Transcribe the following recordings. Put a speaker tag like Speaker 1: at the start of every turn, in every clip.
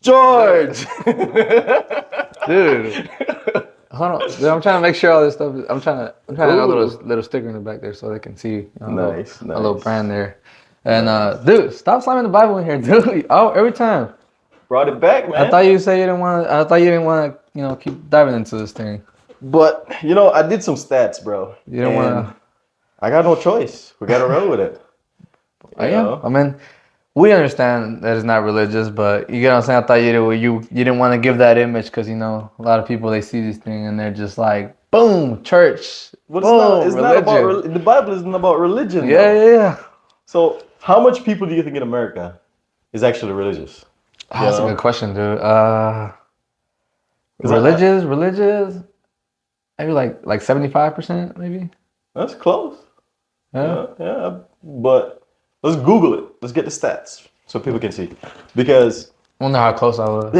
Speaker 1: George.
Speaker 2: Dude. Hold on. Dude, I'm trying to make sure all this stuff I'm trying to have a little sticker in the back there so they can see
Speaker 1: Nice.
Speaker 2: a little brand there. And dude, stop slamming the Bible in here, dude. Oh, every time.
Speaker 1: Brought it back, man.
Speaker 2: I thought you said you didn't want to keep diving into this thing.
Speaker 1: But I did some stats, bro.
Speaker 2: You don't want to.
Speaker 1: I got no choice. We got to roll with it.
Speaker 2: Yeah. I mean, we understand that it's not religious, but you get what I'm saying. I thought you didn't want to give that image because a lot of people, they see this thing and they're just like, boom, church.
Speaker 1: But
Speaker 2: boom,
Speaker 1: it's not about the Bible isn't about religion.
Speaker 2: Yeah.
Speaker 1: So how much people do you think in America is actually religious?
Speaker 2: That's a good question, dude. Religious, maybe like 75%, maybe.
Speaker 1: That's close.
Speaker 2: Yeah.
Speaker 1: But let's Google it. Let's get the stats so people can see. Because
Speaker 2: I wonder how close I was.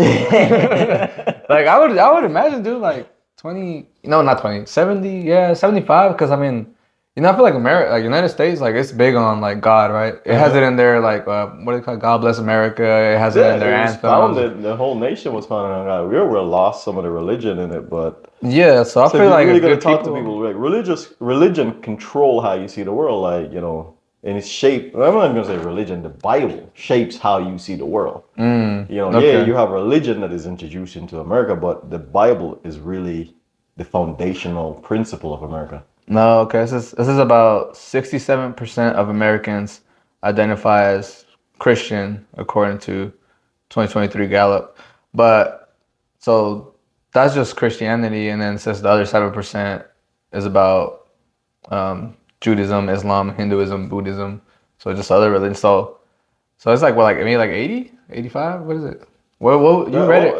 Speaker 2: Like I would imagine, dude, like 20. No, not 20. 70. Yeah, 75. Because I mean, I feel like America, like United States, like it's big on like God, right? It has it in there, like what do they call it? God Bless America. It has it in their anthem.
Speaker 1: Founded, the whole nation was founded on God. We were lost some of the religion in it, but
Speaker 2: yeah. So I feel like
Speaker 1: you're really gonna talk to people like religion control how you see the world, like and it's shaped. I'm not gonna say religion. The Bible shapes how you see the world. You have religion that is introduced into America, but the Bible is really the foundational principle of America.
Speaker 2: No, okay. This is about 67% of Americans identify as Christian according to 2023 Gallup. But so that's just Christianity, and then it says the other 7% is about Judaism, Islam, Hinduism, Buddhism. So just other religions. So it's like maybe like 80, 85? What is it? What you read it?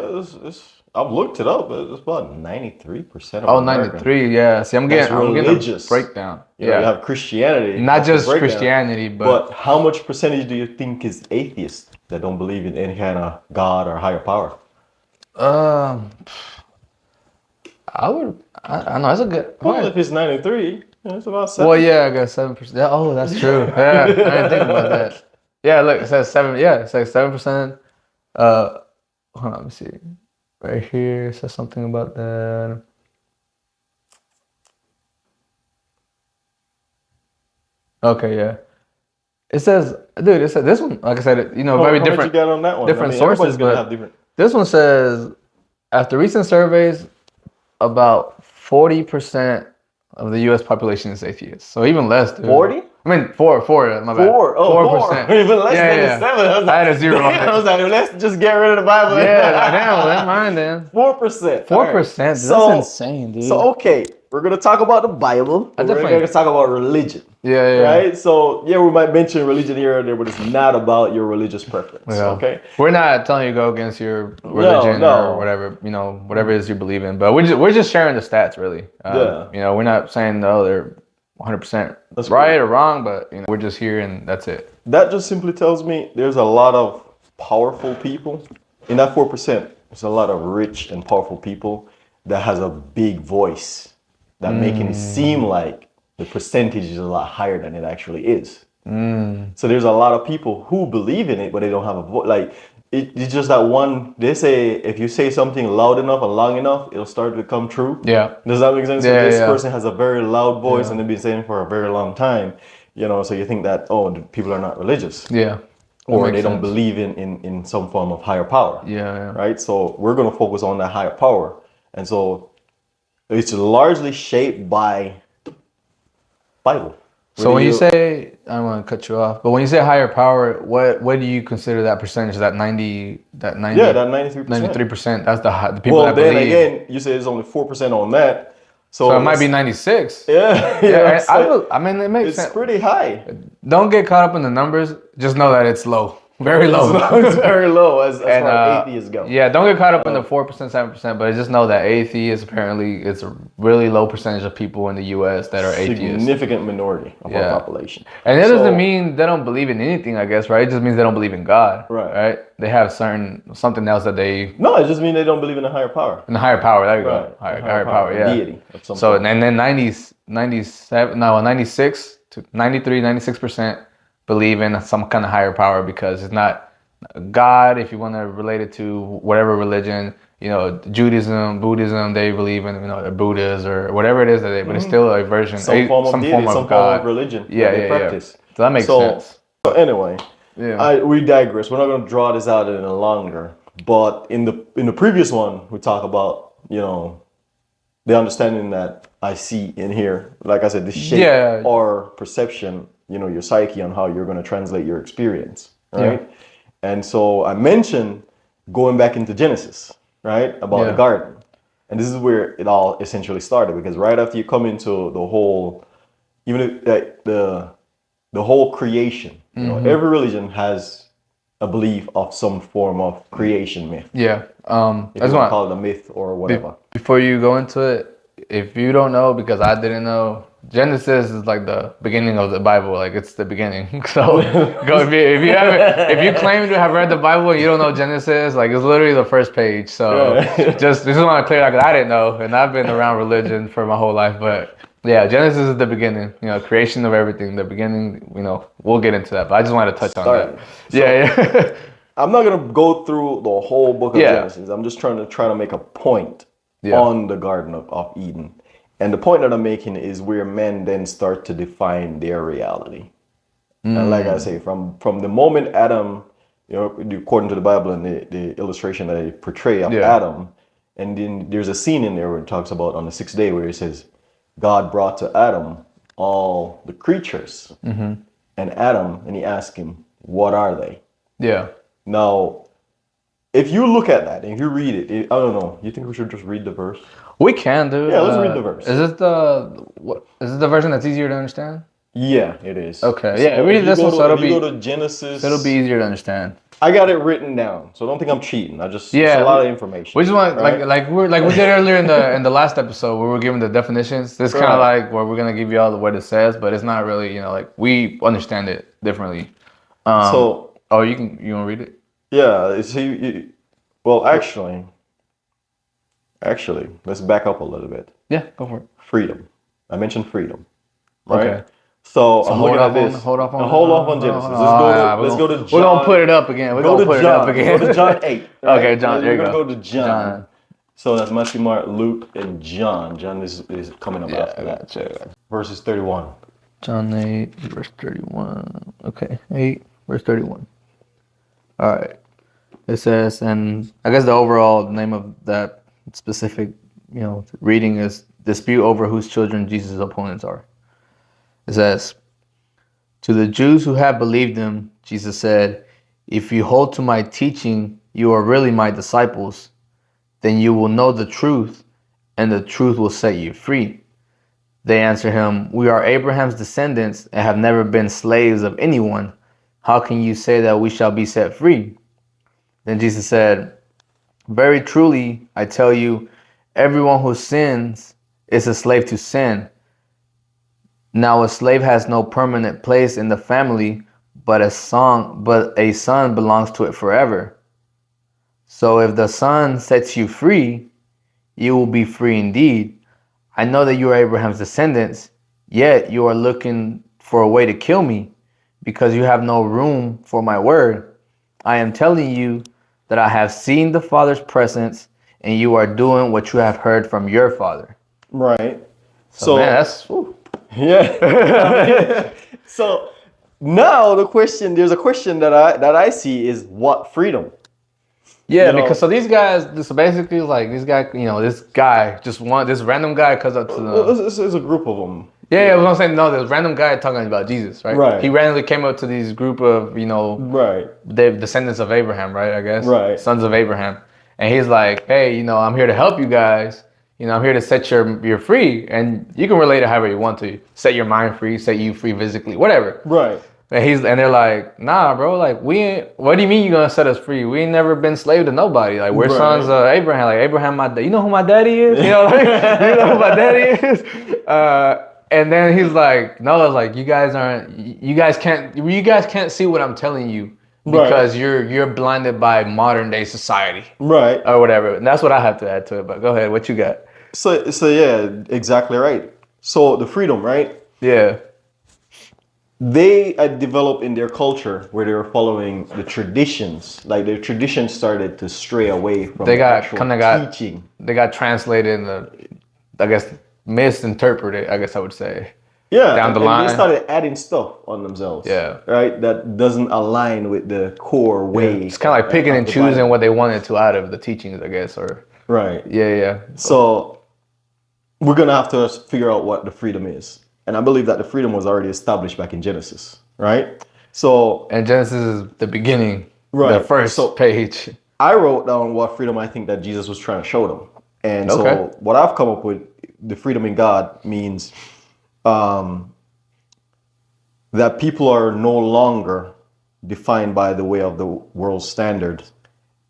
Speaker 1: I've looked it up. It's about 93% of America.
Speaker 2: 93, yeah. See, I'm getting a breakdown.
Speaker 1: You have Christianity.
Speaker 2: Not just Christianity,
Speaker 1: but how much percentage do you think is atheists that don't believe in any kind of God or higher power?
Speaker 2: I know that's a good.
Speaker 1: Well, if it's 93, it's about 7.
Speaker 2: Well, yeah, I guess 7%. Oh, that's true. Yeah, I didn't think about that. Yeah, look, it says 7. Yeah, it says 7%. Hold on, let me see. Right here, it says something about that. Okay, yeah. It says, dude, it said this one, like I said, very different.
Speaker 1: What you got on that one?
Speaker 2: Different sources, but have different. This one says, after recent surveys, about 40% of the U.S. population is atheist. So even less, dude.
Speaker 1: 40?
Speaker 2: I mean, 4, my bad.
Speaker 1: 4%. Even less than the 7.
Speaker 2: I had a 0.
Speaker 1: I was like, let's just get rid of the Bible.
Speaker 2: Yeah, damn, never mind then.
Speaker 1: 4%.
Speaker 2: 4%. That's insane, dude.
Speaker 1: So, okay, we're going to talk about the Bible. We're going to talk about religion.
Speaker 2: Yeah.
Speaker 1: Right? So, we might mention religion here and there, but it's not about your religious preference. Yeah. Okay?
Speaker 2: We're not telling you to go against your religion or whatever, whatever it is you believe in. But we're just sharing the stats, really. We're not saying, they're 100% right or wrong, but we're just here and that's it.
Speaker 1: That just simply tells me there's a lot of powerful people. In that 4%, there's a lot of rich and powerful people that has a big voice that making it seem like the percentage is a lot higher than it actually is. So there's a lot of people who believe in it, but they don't have a voice. Like it's just that one. They say if you say something loud enough and long enough, it'll start to come true.
Speaker 2: Yeah.
Speaker 1: Does that make sense? So this person has a very loud voice and they've been saying it for a very long time. So you think that people are not religious.
Speaker 2: Yeah.
Speaker 1: Or they don't believe in some form of higher power.
Speaker 2: Yeah.
Speaker 1: Right. So we're gonna focus on that higher power, and so it's largely shaped by Bible.
Speaker 2: So when you say, I don't want to cut you off, but when you say higher power, what do you consider that percentage? That 90?
Speaker 1: Yeah, that 93%.
Speaker 2: 93%. That's the people that believe.
Speaker 1: Well, then again, you say it's only 4% on that.
Speaker 2: So it might be 96.
Speaker 1: Yeah.
Speaker 2: I mean, it makes sense.
Speaker 1: It's pretty high.
Speaker 2: Don't get caught up in the numbers. Just know that it's low. Very low.
Speaker 1: It's very low as far as atheists go.
Speaker 2: Yeah, don't get caught up in the 4%, 7%, but just know that atheists, apparently, it's a really low percentage of people in the U.S. that are atheists.
Speaker 1: Significant minority of our population.
Speaker 2: And it doesn't mean they don't believe in anything, I guess, right? It just means they don't believe in God.
Speaker 1: Right.
Speaker 2: They have something else that they...
Speaker 1: No, it just means they don't believe in a higher power.
Speaker 2: In the higher power, there you go. Higher power, yeah.
Speaker 1: Deity of some
Speaker 2: so, and then 96 to 93, 96% believe in some kind of higher power because it's not God, if you want to relate it to whatever religion, Judaism, Buddhism, they believe in, the Buddhas or whatever it is that but it's still a version,
Speaker 1: Some form of
Speaker 2: some
Speaker 1: deity,
Speaker 2: form
Speaker 1: some
Speaker 2: of
Speaker 1: form of
Speaker 2: God.
Speaker 1: religion
Speaker 2: Yeah,
Speaker 1: that they
Speaker 2: yeah, yeah.
Speaker 1: practice.
Speaker 2: So that makes sense.
Speaker 1: So anyway,
Speaker 2: Yeah.
Speaker 1: we digress. We're not going to draw this out any longer. But in the previous one, we talk about the understanding that I see in here. Like I said, this shape
Speaker 2: Yeah.
Speaker 1: our perception, your psyche on how you're going to translate your experience, right?
Speaker 2: Yeah.
Speaker 1: And so I mentioned going back into Genesis, right, about the
Speaker 2: Yeah.
Speaker 1: garden. And this is where it all essentially started, because right after you come into the whole, even the whole creation, every religion has a belief of some form of creation myth.
Speaker 2: Yeah.
Speaker 1: If you want to call it a myth or whatever.
Speaker 2: Before you go into it, if you don't know, because I didn't know, Genesis is like the beginning of the Bible. Like it's the beginning. So go if you claim to have read the Bible and you don't know Genesis, like it's literally the first page. So just want to clear that, because I didn't know, and I've been around religion for my whole life. But yeah, Genesis is the beginning. Creation of everything. The beginning. We'll get into that. But I just wanted to touch on that.
Speaker 1: So,
Speaker 2: yeah.
Speaker 1: I'm not gonna go through the whole book of
Speaker 2: Yeah.
Speaker 1: Genesis. I'm just trying to make a point
Speaker 2: Yeah.
Speaker 1: on the Garden of Eden. And the point that I'm making is where men then start to define their reality. And like I say, from the moment Adam, according to the Bible and the illustration that they portray of
Speaker 2: Yeah.
Speaker 1: Adam, and then there's a scene in there where it talks about on the sixth day where it says, God brought to Adam all the creatures. And Adam, and he asked him, what are they?
Speaker 2: Yeah.
Speaker 1: Now, if you look at that, and if you read it, I don't know, you think we should just read the verse?
Speaker 2: We can, dude.
Speaker 1: Yeah, let's read the verse.
Speaker 2: Is this the version that's easier to understand?
Speaker 1: Yeah, it is.
Speaker 2: Okay. Yeah, read this one, so
Speaker 1: if you go to Genesis,
Speaker 2: it'll be easier to understand.
Speaker 1: I got it written down, so don't think I'm cheating. It's
Speaker 2: Yeah,
Speaker 1: a lot of information.
Speaker 2: We just want
Speaker 1: right?
Speaker 2: like we did earlier in the last episode where we were giving the definitions. This is kind of like where we're gonna give you all what it says, but it's not really like we understand it differently. You want to read it?
Speaker 1: Yeah. Well, actually, let's back up a little bit.
Speaker 2: Yeah, go for it.
Speaker 1: Freedom. I mentioned freedom. Right?
Speaker 2: Okay.
Speaker 1: So I'm looking at this.
Speaker 2: Hold off
Speaker 1: on Genesis. Let's go to John.
Speaker 2: We're gonna put it up again.
Speaker 1: Go to John 8. Right?
Speaker 2: Okay, John. There you go.
Speaker 1: We're gonna go to John. So that's Matthew, Mark, Luke, and John. John is coming up after that. Verses 31.
Speaker 2: John 8, verse 31. Okay, 8, verse 31. All right. It says, and I guess the overall name of that specific, reading is dispute over whose children Jesus' opponents are. It says, to the Jews who have believed him, Jesus said, if you hold to my teaching, you are really my disciples. Then you will know the truth, and the truth will set you free. They answer him, we are Abraham's descendants and have never been slaves of anyone. How can you say that we shall be set free? Then Jesus said, very truly, I tell you, everyone who sins is a slave to sin. Now a slave has no permanent place in the family, but a son belongs to it forever. So if the Son sets you free, you will be free indeed. I know that you are Abraham's descendants, yet you are looking for a way to kill me, because you have no room for my word. I am telling you that I have seen the Father's presence, and you are doing what you have heard from your father.
Speaker 1: Right.
Speaker 2: So man, that's
Speaker 1: yeah. So now there's a question that I see is what freedom?
Speaker 2: Yeah, because so these guys, so basically like this guy, this random guy comes up to them.
Speaker 1: This is a group of them.
Speaker 2: Yeah, what I'm saying, no, this random guy talking about Jesus, right?
Speaker 1: Right.
Speaker 2: He randomly came up to these group of,
Speaker 1: right,
Speaker 2: the descendants of Abraham, right? I guess.
Speaker 1: Right.
Speaker 2: Sons of Abraham. And he's like, hey, I'm here to help you guys. I'm here to set your free. And you can relate it however you want to. Set your mind free, set you free physically, whatever.
Speaker 1: Right.
Speaker 2: And they're like, nah, bro, like what do you mean you're gonna set us free? We ain't never been slave to nobody. Like we're sons of Abraham. Like Abraham, you know who my daddy is? You know who my daddy is? And then he's like, no, it's like you guys can't see what I'm telling you because you're blinded by modern day society.
Speaker 1: Right.
Speaker 2: Or whatever. And that's what I have to add to it. But go ahead, what you got?
Speaker 1: So yeah, exactly right. So the freedom, right?
Speaker 2: Yeah.
Speaker 1: they had developed in their culture where they were following the traditions. Like their traditions started to stray away from
Speaker 2: They
Speaker 1: the
Speaker 2: got
Speaker 1: actual
Speaker 2: kind of got
Speaker 1: teaching.
Speaker 2: they got translated and I guess misinterpreted. I guess I would say
Speaker 1: Yeah,
Speaker 2: down the
Speaker 1: and they
Speaker 2: line.
Speaker 1: started adding stuff on themselves.
Speaker 2: Yeah.
Speaker 1: Right? That doesn't align with the core
Speaker 2: Yeah.
Speaker 1: way.
Speaker 2: It's kind of like picking
Speaker 1: of
Speaker 2: and
Speaker 1: the
Speaker 2: choosing
Speaker 1: Bible.
Speaker 2: what they wanted to out of the teachings, I guess. Or
Speaker 1: Right.
Speaker 2: yeah.
Speaker 1: So we're gonna have to figure out what the freedom is. And I believe that the freedom was already established back in Genesis, right? So
Speaker 2: And Genesis is the beginning, the
Speaker 1: right.
Speaker 2: first
Speaker 1: So
Speaker 2: page.
Speaker 1: I wrote down what freedom I think that Jesus was trying to show them. And
Speaker 2: Okay.
Speaker 1: so what I've come up with, the freedom in God means that people are no longer defined by the way of the world's standard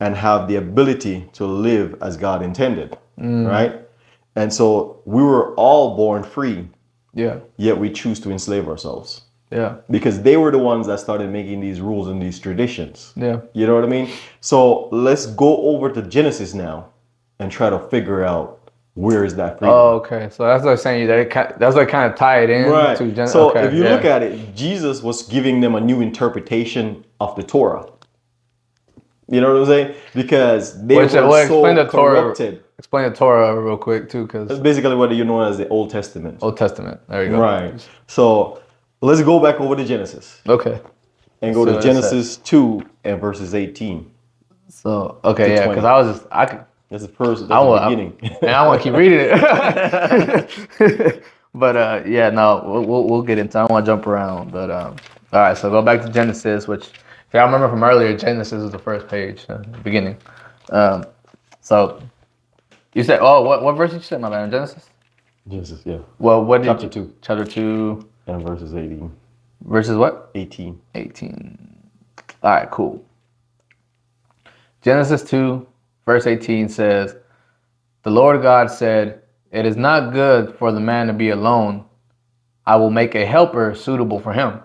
Speaker 1: and have the ability to live as God intended, right? And so we were all born free,
Speaker 2: Yeah.
Speaker 1: yet we choose to enslave ourselves
Speaker 2: Yeah.
Speaker 1: because they were the ones that started making these rules and these traditions.
Speaker 2: Yeah.
Speaker 1: You know what I mean? So let's go over to Genesis now and try to figure out where is that freedom.
Speaker 2: Oh, okay. So that's what I'm saying. That's what kind of tie it in
Speaker 1: Right.
Speaker 2: to Genesis.
Speaker 1: So
Speaker 2: Okay.
Speaker 1: if you
Speaker 2: Yeah.
Speaker 1: look at it, Jesus was giving them a new interpretation of the Torah. You know what I'm saying? Because they were
Speaker 2: Explain
Speaker 1: so
Speaker 2: the Torah.
Speaker 1: corrupted.
Speaker 2: Explain the Torah real quick too,
Speaker 1: That's
Speaker 2: because
Speaker 1: basically what you know as the Old Testament.
Speaker 2: Old Testament. There you go.
Speaker 1: Right. So let's go back over to Genesis
Speaker 2: Okay.
Speaker 1: and go
Speaker 2: See
Speaker 1: to
Speaker 2: what it says.
Speaker 1: Genesis 2 and verses 18.
Speaker 2: So okay,
Speaker 1: To
Speaker 2: yeah,
Speaker 1: 20.
Speaker 2: because I was just I could.
Speaker 1: That's the first,
Speaker 2: I
Speaker 1: that's the
Speaker 2: will,
Speaker 1: beginning.
Speaker 2: and I want to keep reading it. But yeah, no, we'll get into. I don't want to jump around, but all right. So go back to Genesis, which if I remember from earlier, Genesis is the first page, beginning. So you said, oh, what verse did you say, my man? Genesis.
Speaker 1: Genesis, yeah.
Speaker 2: Well, what did
Speaker 1: Chapter
Speaker 2: you,
Speaker 1: 2
Speaker 2: Chapter 2,
Speaker 1: and verses 18.
Speaker 2: verses what?
Speaker 1: 18.
Speaker 2: 18. All right, cool. Genesis 2, verse 18 says, "The Lord God said, 'It is not good for the man to be alone. I will make a helper suitable for him.'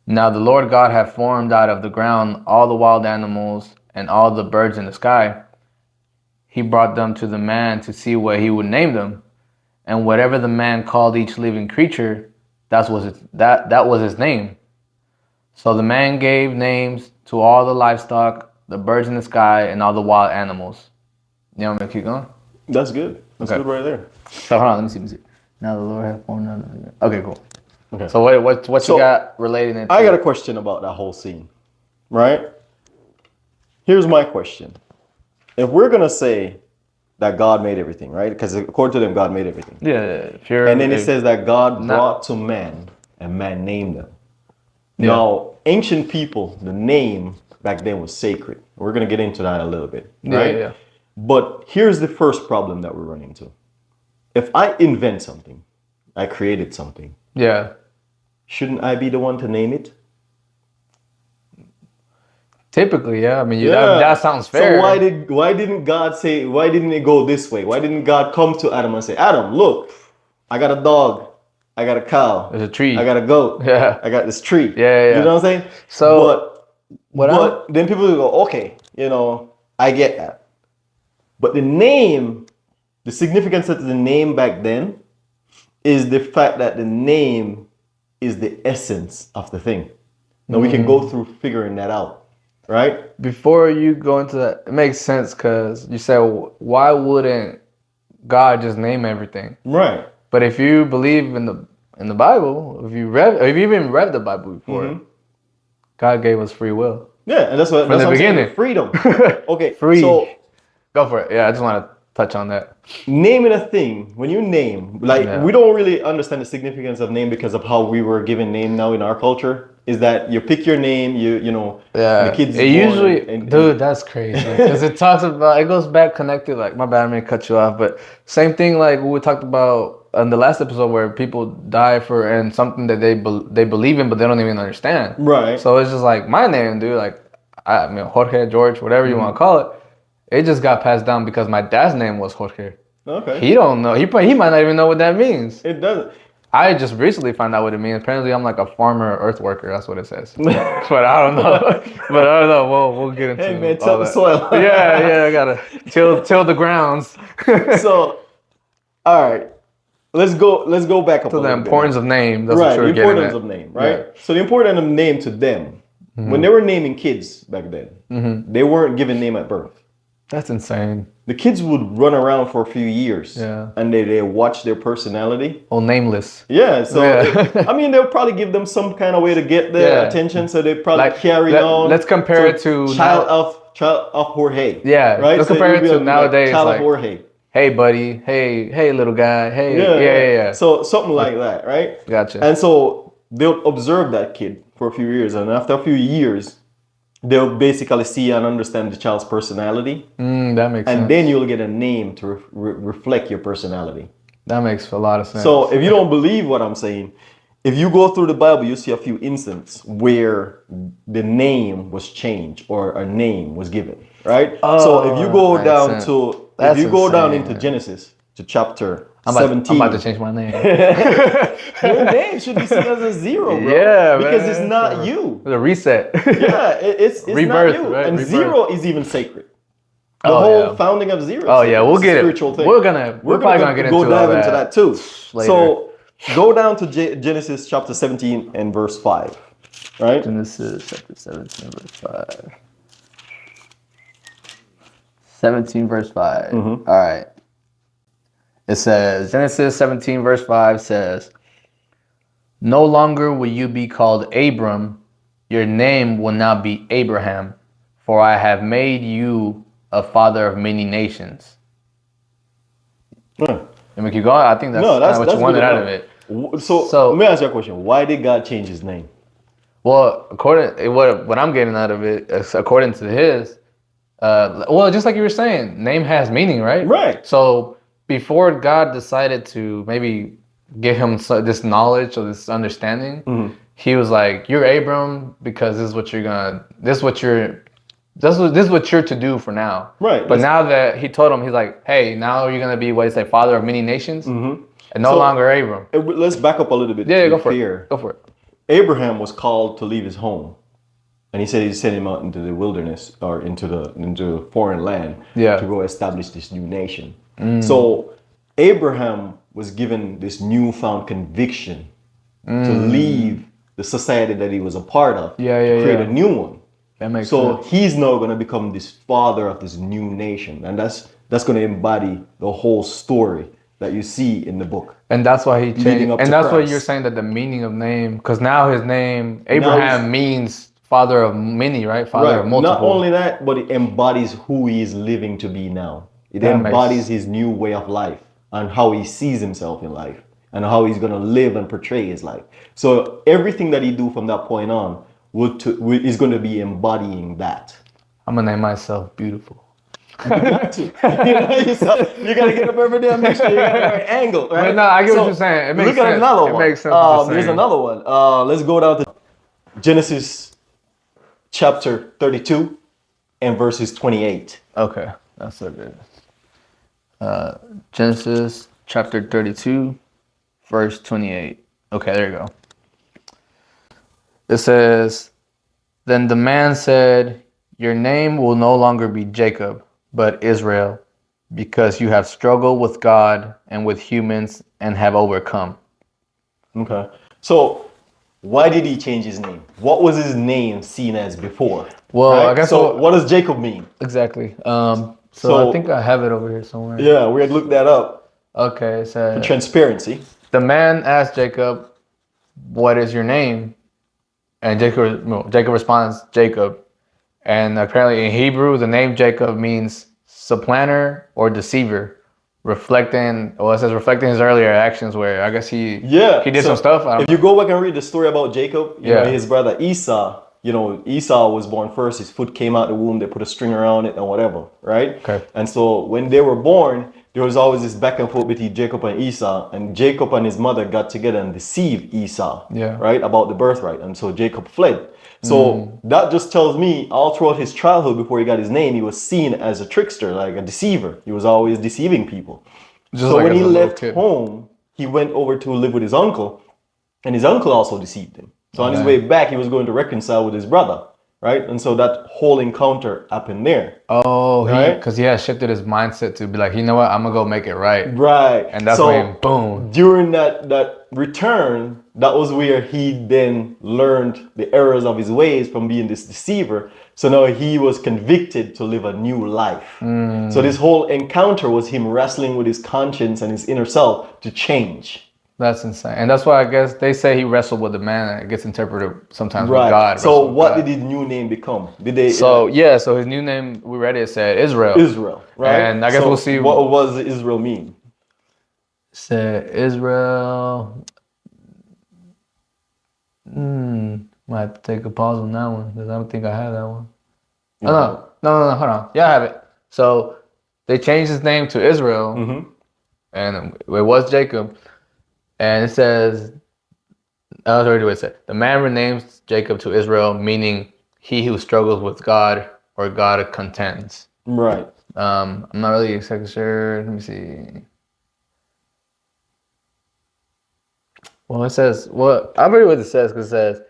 Speaker 2: Now the Lord God had formed out of the ground all the wild animals and all the birds in the sky. He brought them to the man to see what he would name them. And whatever the man called each living creature, that was his name. So the man gave names to all the livestock, the birds in the sky, and all the wild animals." You want me to keep going?
Speaker 1: That's good. That's
Speaker 2: Okay.
Speaker 1: good right there.
Speaker 2: So hold on, let me see. Now the Lord has formed another. Okay, cool.
Speaker 1: Okay.
Speaker 2: So what
Speaker 1: So,
Speaker 2: you got relating it to?
Speaker 1: I got a question about that whole scene, right? Here's my question. If we're going to say that God made everything, right? Because according to them, God made everything.
Speaker 2: Yeah, if you're,
Speaker 1: And then it
Speaker 2: if-
Speaker 1: says that God
Speaker 2: not-
Speaker 1: brought to man and man named them.
Speaker 2: Yeah.
Speaker 1: Now, ancient people, the name back then was sacred. We're going to get into that in a little bit, right?
Speaker 2: Yeah.
Speaker 1: But here's the first problem that we're running into. If I invent something, I created something,
Speaker 2: Yeah.
Speaker 1: shouldn't I be the one to name it?
Speaker 2: Typically, yeah. I mean, that sounds fair.
Speaker 1: So why didn't God say, why didn't it go this way? Why didn't God come to Adam and say, Adam, look, I got a dog, I got a cow,
Speaker 2: There's a tree.
Speaker 1: I got a goat,
Speaker 2: Yeah.
Speaker 1: I got this tree.
Speaker 2: Yeah.
Speaker 1: You know what I'm saying?
Speaker 2: So
Speaker 1: but then people will go, okay, I get that. But the name, the significance of the name back then is the fact that the name is the essence of the thing. Now we can go through figuring that out, right?
Speaker 2: Before you go into that, it makes sense because you said, why wouldn't God just name everything?
Speaker 1: Right.
Speaker 2: But if you believe in the Bible, if you even read the Bible before, God gave us free will.
Speaker 1: Yeah, and that's what
Speaker 2: From the
Speaker 1: I'm saying,
Speaker 2: beginning.
Speaker 1: freedom. Okay,
Speaker 2: Free.
Speaker 1: so
Speaker 2: Go for it. Yeah, I just want to touch on that.
Speaker 1: naming a thing, when you name, we don't really understand the significance of name because of how we were given name now in our culture. Is that you pick your name,
Speaker 2: Yeah,
Speaker 1: the kids.
Speaker 2: it usually, dude, that's crazy because it goes back connected. Like, my bad, I may cut you off, but same thing like we talked about in the last episode where people die and something that they believe in, but they don't even understand.
Speaker 1: Right.
Speaker 2: So it's just like my name, dude. Like, I mean, Jorge, George, whatever you want to call it. It just got passed down because my dad's name was Jorge.
Speaker 1: Okay.
Speaker 2: He don't know. He might not even know what that means.
Speaker 1: It doesn't.
Speaker 2: I just recently found out what it means. Apparently, I'm like a farmer earth worker. That's what it says. But I don't know. We'll get into.
Speaker 1: Hey man,
Speaker 2: all
Speaker 1: till the
Speaker 2: that.
Speaker 1: soil.
Speaker 2: Yeah. I gotta till the grounds.
Speaker 1: So, all right. let's go back up
Speaker 2: So
Speaker 1: a
Speaker 2: the
Speaker 1: little bit
Speaker 2: importance
Speaker 1: now.
Speaker 2: of name. That's what
Speaker 1: Right,
Speaker 2: you're
Speaker 1: the
Speaker 2: getting
Speaker 1: importance
Speaker 2: at.
Speaker 1: of name, right?
Speaker 2: Yeah.
Speaker 1: So the importance of name to them, when they were naming kids back then, they weren't given name at birth.
Speaker 2: That's insane.
Speaker 1: The kids would run around for a few years,
Speaker 2: Yeah.
Speaker 1: and they watch their personality.
Speaker 2: Oh, nameless.
Speaker 1: Yeah, so
Speaker 2: Yeah.
Speaker 1: I mean, they'll probably give them some kind of way to get their
Speaker 2: Yeah.
Speaker 1: attention, so they probably
Speaker 2: Like,
Speaker 1: carry on.
Speaker 2: let's compare it to
Speaker 1: child
Speaker 2: now.
Speaker 1: of Jorge.
Speaker 2: Yeah,
Speaker 1: right.
Speaker 2: let's
Speaker 1: So
Speaker 2: compare
Speaker 1: would
Speaker 2: it
Speaker 1: be
Speaker 2: to
Speaker 1: like
Speaker 2: nowadays.
Speaker 1: child of
Speaker 2: Like,
Speaker 1: Jorge.
Speaker 2: hey, buddy. Hey, little guy. Hey,
Speaker 1: Yeah,
Speaker 2: yeah.
Speaker 1: So something like that, right?
Speaker 2: Gotcha.
Speaker 1: And so they'll observe that kid for a few years, and after a few years, they'll basically see and understand the child's personality,
Speaker 2: That makes sense.
Speaker 1: and then you'll get a name to reflect your personality.
Speaker 2: That makes a lot of sense.
Speaker 1: So if you don't believe what I'm saying, if you go through the Bible, you see a few instances where the name was changed or a name was given, right? So if you go
Speaker 2: makes
Speaker 1: down
Speaker 2: sense.
Speaker 1: to
Speaker 2: That's
Speaker 1: if you go down
Speaker 2: insane.
Speaker 1: into Genesis to chapter
Speaker 2: I'm
Speaker 1: 17,
Speaker 2: about to change my name.
Speaker 1: your name should be seen as a zero, bro.
Speaker 2: Yeah,
Speaker 1: because
Speaker 2: man.
Speaker 1: it's not you.
Speaker 2: The reset.
Speaker 1: Yeah, it's
Speaker 2: Rebirth,
Speaker 1: not you.
Speaker 2: right?
Speaker 1: And
Speaker 2: Rebirth.
Speaker 1: zero is even sacred. The
Speaker 2: Oh,
Speaker 1: whole
Speaker 2: yeah.
Speaker 1: founding of zero.
Speaker 2: Oh
Speaker 1: is
Speaker 2: yeah,
Speaker 1: sacred.
Speaker 2: we'll
Speaker 1: It's a
Speaker 2: get it.
Speaker 1: spiritual thing.
Speaker 2: We're probably gonna get
Speaker 1: go
Speaker 2: into all
Speaker 1: dive into that too.
Speaker 2: later.
Speaker 1: So go down to Genesis chapter 17 and verse 5. Right?
Speaker 2: Genesis chapter 17, verse 5. 17, verse 5. All right. It says, Genesis 17, verse 5 says, "No longer will you be called Abram, your name will now be Abraham, for I have made you a father of many nations."
Speaker 1: Huh.
Speaker 2: Let me keep going. I think that's,
Speaker 1: No,
Speaker 2: what you wanted
Speaker 1: good
Speaker 2: out
Speaker 1: enough.
Speaker 2: of it.
Speaker 1: So let me ask you a question. Why did God change his name?
Speaker 2: Well, what I'm getting out of it, is according to his, well, just like you were saying, name has meaning, right?
Speaker 1: Right.
Speaker 2: So before God decided to maybe give him this knowledge or this understanding, he was like, "You're Abram because this is what you're to do for now."
Speaker 1: Right.
Speaker 2: But now that he told him, he's like, "Hey, now you're gonna be what is father of many nations, and no
Speaker 1: So-
Speaker 2: longer Abram."
Speaker 1: Let's back up a little bit.
Speaker 2: Yeah,
Speaker 1: to
Speaker 2: go
Speaker 1: be
Speaker 2: for
Speaker 1: fair.
Speaker 2: it. Go for it.
Speaker 1: Abraham was called to leave his home, and he said he sent him out into the wilderness or into a foreign land to go establish this new nation. So Abraham was given this newfound conviction to leave the society that he was a part of to create a new one.
Speaker 2: That makes
Speaker 1: So
Speaker 2: sense.
Speaker 1: he's now going to become this father of this new nation, and that's going to embody the whole story that you see in the book.
Speaker 2: And that's why he
Speaker 1: Leading
Speaker 2: changed.
Speaker 1: up
Speaker 2: And
Speaker 1: to
Speaker 2: that's why
Speaker 1: Christ.
Speaker 2: you're saying that the meaning of name, because now his name Abraham means father of many, right? Father of multiple.
Speaker 1: Not only that, but it embodies who he is living to be now. It
Speaker 2: That
Speaker 1: embodies his new way of life and how he sees himself in life and how he's going to live and portray his life. So everything that he do from that point on is going to be embodying that.
Speaker 2: I'm gonna name myself Beautiful.
Speaker 1: You got to. You got to get up every damn mixture. You got the right angle, right?
Speaker 2: But no, I get what you're saying. It makes
Speaker 1: look at
Speaker 2: sense.
Speaker 1: another
Speaker 2: It
Speaker 1: one.
Speaker 2: makes sense what you're
Speaker 1: There's
Speaker 2: saying.
Speaker 1: another one. Let's go down to Genesis chapter 32 and verses 28.
Speaker 2: Okay, that's so good. Genesis chapter 32, verse 28. Okay, there you go. It says, "Then the man said, 'Your name will no longer be Jacob, but Israel, because you have struggled with God and with humans and have overcome.'"
Speaker 1: Okay. So why did he change his name? What was his name seen as before?
Speaker 2: Well,
Speaker 1: right?
Speaker 2: I guess
Speaker 1: so. What does Jacob mean?
Speaker 2: Exactly. So
Speaker 1: So-
Speaker 2: I think I have it over here somewhere.
Speaker 1: Yeah, we had looked that up.
Speaker 2: Okay, it says,
Speaker 1: Transparency.
Speaker 2: "The man asked Jacob, 'What is your name?' And Jacob responds, 'Jacob.' And apparently in Hebrew, the name Jacob means supplanter or deceiver, reflecting his earlier actions where I guess he did
Speaker 1: so
Speaker 2: some stuff. I don't
Speaker 1: If you go back and read the story about Jacob, you know,
Speaker 2: Yeah.
Speaker 1: his brother Esau, Esau was born first. His foot came out the womb. They put a string around it and whatever, right?
Speaker 2: Okay.
Speaker 1: And so when they were born, there was always this back and forth between Jacob and Esau. And Jacob and his mother got together and deceived Esau,
Speaker 2: Yeah.
Speaker 1: right, about the birthright. And so Jacob fled. So that just tells me all throughout his childhood before he got his name, he was seen as a trickster, like a deceiver. He was always deceiving people.
Speaker 2: Just
Speaker 1: So
Speaker 2: like
Speaker 1: when
Speaker 2: as
Speaker 1: he
Speaker 2: a little
Speaker 1: left
Speaker 2: kid.
Speaker 1: home, he went over to live with his uncle, and his uncle also deceived him. So on his
Speaker 2: Okay.
Speaker 1: way back, he was going to reconcile with his brother, right? And so that whole encounter happened there.
Speaker 2: Oh,
Speaker 1: Right?
Speaker 2: because he had shifted his mindset to be like, you know what, I'm gonna go make it right.
Speaker 1: Right.
Speaker 2: And that's
Speaker 1: so
Speaker 2: when boom.
Speaker 1: during that return, that was where he then learned the errors of his ways from being this deceiver. So now he was convicted to live a new life. So this whole encounter was him wrestling with his conscience and his inner self to change.
Speaker 2: That's insane. And that's why I guess they say he wrestled with the man, and it gets interpreted sometimes with
Speaker 1: Right.
Speaker 2: God.
Speaker 1: So
Speaker 2: wrestled with
Speaker 1: what
Speaker 2: God.
Speaker 1: did his new name become? Did they
Speaker 2: So yeah, so his new name, we read it, said Israel.
Speaker 1: Israel, right?
Speaker 2: And I guess
Speaker 1: So
Speaker 2: we'll see.
Speaker 1: What does Israel mean?
Speaker 2: Said Israel. Might have to take a pause on that one because I don't think I have that one.
Speaker 1: You
Speaker 2: Oh,
Speaker 1: know?
Speaker 2: no, hold on. Yeah, I have it. So they changed his name to Israel,
Speaker 1: Mm-hmm.
Speaker 2: and it was Jacob. And it says, I was already what it said. The man renames Jacob to Israel, meaning he who struggles with God or God contends.
Speaker 1: Right.
Speaker 2: I'm not really exactly sure. Let me see. Well, it says, I'll read what it says because it says,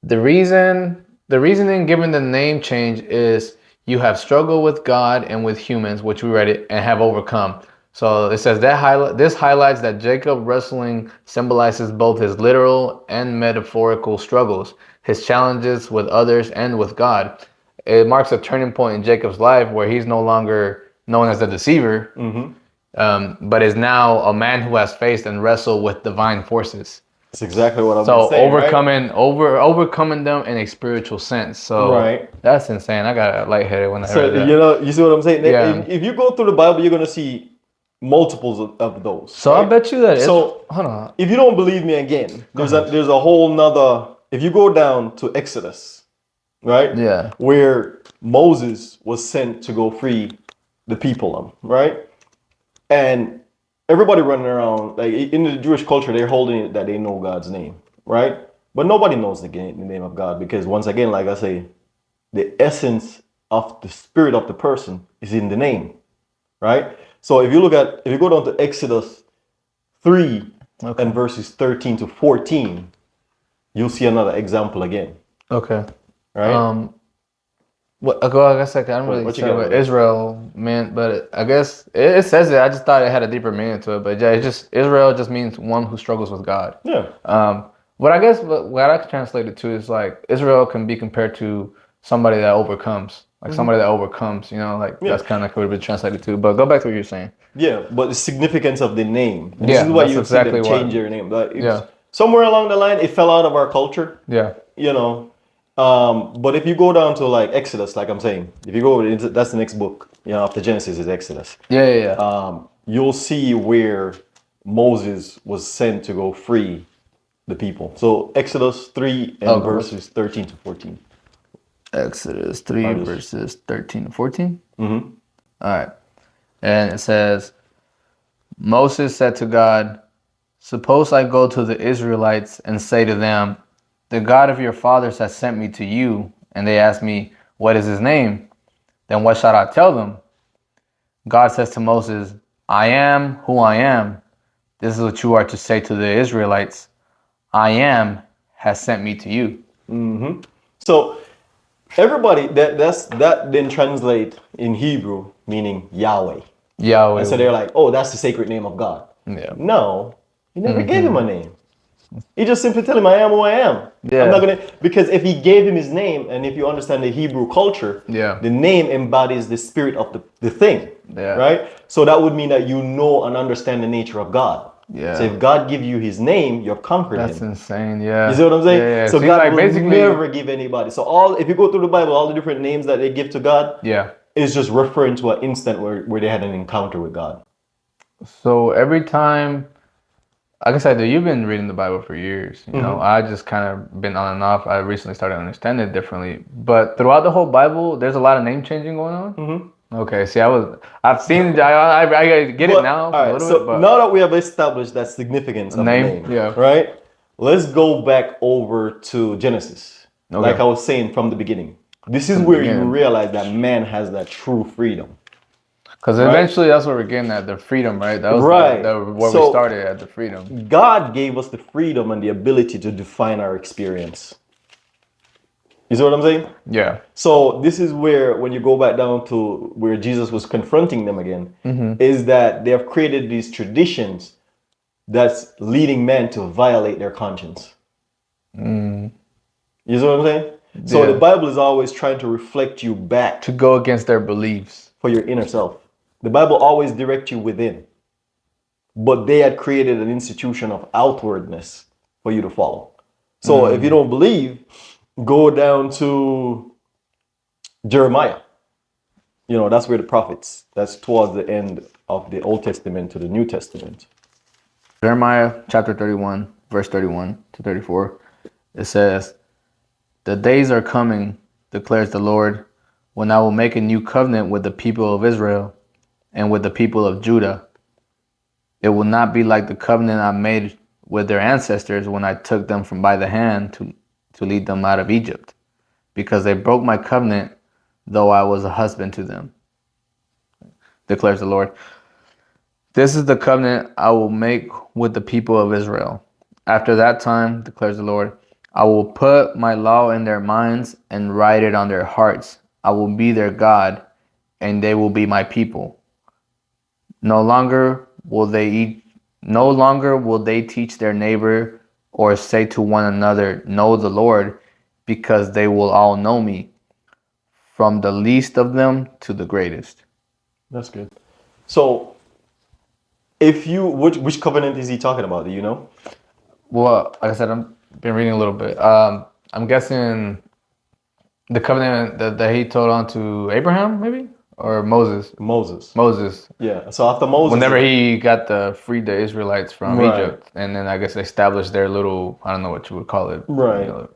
Speaker 2: the reasoning given the name change is you have struggled with God and with humans, which we read it, and have overcome. So it says this highlights that Jacob wrestling symbolizes both his literal and metaphorical struggles, his challenges with others and with God. It marks a turning point in Jacob's life where he's no longer known as the deceiver, but is now a man who has faced and wrestled with divine forces.
Speaker 1: That's exactly what I've
Speaker 2: So
Speaker 1: been saying,
Speaker 2: overcoming them in a spiritual sense. So
Speaker 1: Right.
Speaker 2: that's insane. I got lightheaded when I
Speaker 1: So
Speaker 2: heard that.
Speaker 1: you see what I'm saying?
Speaker 2: Yeah.
Speaker 1: If you go through the Bible, you're gonna see multiples of those.
Speaker 2: So
Speaker 1: right?
Speaker 2: I bet you that.
Speaker 1: So
Speaker 2: Hold on.
Speaker 1: if you don't believe me again, there's a whole nother. If you go down to Exodus, right?
Speaker 2: Yeah.
Speaker 1: Where Moses was sent to go free the people, right? And everybody running around, like in the Jewish culture, they're holding it that they know God's name, right? But nobody knows the name of God because once again, like I say, the essence of the spirit of the person is in the name, right? So if you go down to Exodus 3 and verses 13 to 14, you'll see another example again,
Speaker 2: Okay.
Speaker 1: right?
Speaker 2: What? I guess I don't really
Speaker 1: What you
Speaker 2: say
Speaker 1: got
Speaker 2: what
Speaker 1: over there?
Speaker 2: Israel meant, but I guess it says it. I just thought it had a deeper meaning to it. But yeah, Israel just means one who struggles with God.
Speaker 1: Yeah.
Speaker 2: What I guess what I could translate it to is like Israel can be compared to somebody that overcomes, like somebody that overcomes. You know, like that's kind of could have been translated to. But go back to what you're saying.
Speaker 1: Yeah, but the significance of the name. This
Speaker 2: Yeah,
Speaker 1: is why
Speaker 2: that's
Speaker 1: you see
Speaker 2: exactly
Speaker 1: them change
Speaker 2: what.
Speaker 1: their name. Like
Speaker 2: Yeah.
Speaker 1: somewhere along the line, it fell out of our culture.
Speaker 2: Yeah.
Speaker 1: You know, but if you go down to like Exodus, like I'm saying, if you go, that's the next book. You know, after Genesis is Exodus.
Speaker 2: Yeah.
Speaker 1: You'll see where Moses was sent to go free the people. So Exodus 3 and verses 13 to 14.
Speaker 2: Exodus 3
Speaker 1: Artist.
Speaker 2: verses 13 to 14. All right. And it says, Moses said to God, suppose I go to the Israelites and say to them, the God of your fathers has sent me to you, and they ask me, what is his name? Then what shall I tell them? God says to Moses, I am who I am. This is what you are to say to the Israelites. I am has sent me to you.
Speaker 1: So everybody that then translate in Hebrew meaning Yahweh.
Speaker 2: Yahweh.
Speaker 1: And so they're like, oh, that's the sacred name of God.
Speaker 2: Yeah.
Speaker 1: No, he never gave him a name. He just simply tell him, I am who I am.
Speaker 2: Yeah.
Speaker 1: I'm not gonna, because if he gave him his name, and if you understand the Hebrew culture,
Speaker 2: Yeah.
Speaker 1: the name embodies the spirit of the thing.
Speaker 2: Yeah.
Speaker 1: Right? So that would mean that you know and understand the nature of God.
Speaker 2: Yeah.
Speaker 1: So if God give you his name, you've conquered
Speaker 2: That's
Speaker 1: him.
Speaker 2: insane. Yeah.
Speaker 1: You see what I'm saying?
Speaker 2: Yeah.
Speaker 1: So
Speaker 2: Seems
Speaker 1: God
Speaker 2: like
Speaker 1: will
Speaker 2: basically
Speaker 1: never give anybody. So if you go through the Bible, all the different names that they give to God,
Speaker 2: Yeah.
Speaker 1: is just referring to an instant where they had an encounter with God.
Speaker 2: So every time, like I said, you've been reading the Bible for years. You know, I just kind of been on and off. I recently started understanding it differently. But throughout the whole Bible, there's a lot of name changing going on. Okay, see, I've seen, I get it now
Speaker 1: All
Speaker 2: a
Speaker 1: right,
Speaker 2: little
Speaker 1: so
Speaker 2: bit, but
Speaker 1: now that we have established that significance of the name,
Speaker 2: yeah.
Speaker 1: right? Let's go back over to Genesis.
Speaker 2: Okay.
Speaker 1: Like I was saying from the beginning. This is
Speaker 2: From the
Speaker 1: where you
Speaker 2: beginning.
Speaker 1: realize that man has that true freedom.
Speaker 2: Because eventually that's what we're getting at, the freedom, right? That was
Speaker 1: Right.
Speaker 2: where
Speaker 1: So,
Speaker 2: we started at, the freedom.
Speaker 1: God gave us the freedom and the ability to define our experience. You see what I'm saying?
Speaker 2: Yeah.
Speaker 1: So this is where, when you go back down to where Jesus was confronting them again, is that they have created these traditions that's leading men to violate their conscience. You see what I'm saying? So the
Speaker 2: Yeah.
Speaker 1: Bible is always trying to reflect you back
Speaker 2: To go against their beliefs.
Speaker 1: for your inner self. The Bible always directs you within. But they had created an institution of outwardness for you to follow. So if you don't believe, go down to Jeremiah. You know, that's where the prophets, that's towards the end of the Old Testament to the New Testament.
Speaker 2: Jeremiah chapter 31, verse 31 to 34. It says, "The days are coming, declares the Lord, when I will make a new covenant with the people of Israel and with the people of Judah. It will not be like the covenant I made with their ancestors when I took them from by the hand to lead them out of Egypt, because they broke my covenant, though I was a husband to them, declares the Lord. This is the covenant I will make with the people of Israel. After that time, declares the Lord, I will put my law in their minds and write it on their hearts. I will be their God, and they will be my people. No longer will they teach their neighbor or say to one another, know the Lord, because they will all know me, from the least of them to the greatest."
Speaker 1: That's good. So if you, which covenant is he talking about? Do you know?
Speaker 2: Well, like I said, I've been reading a little bit. I'm guessing the covenant that he told on to Abraham, maybe, or Moses.
Speaker 1: Moses.
Speaker 2: Moses.
Speaker 1: Yeah. So after Moses,
Speaker 2: Whenever he got freed the Israelites from
Speaker 1: Right.
Speaker 2: Egypt, and then I guess established their little, I don't know what you would call it.
Speaker 1: Right.
Speaker 2: You know,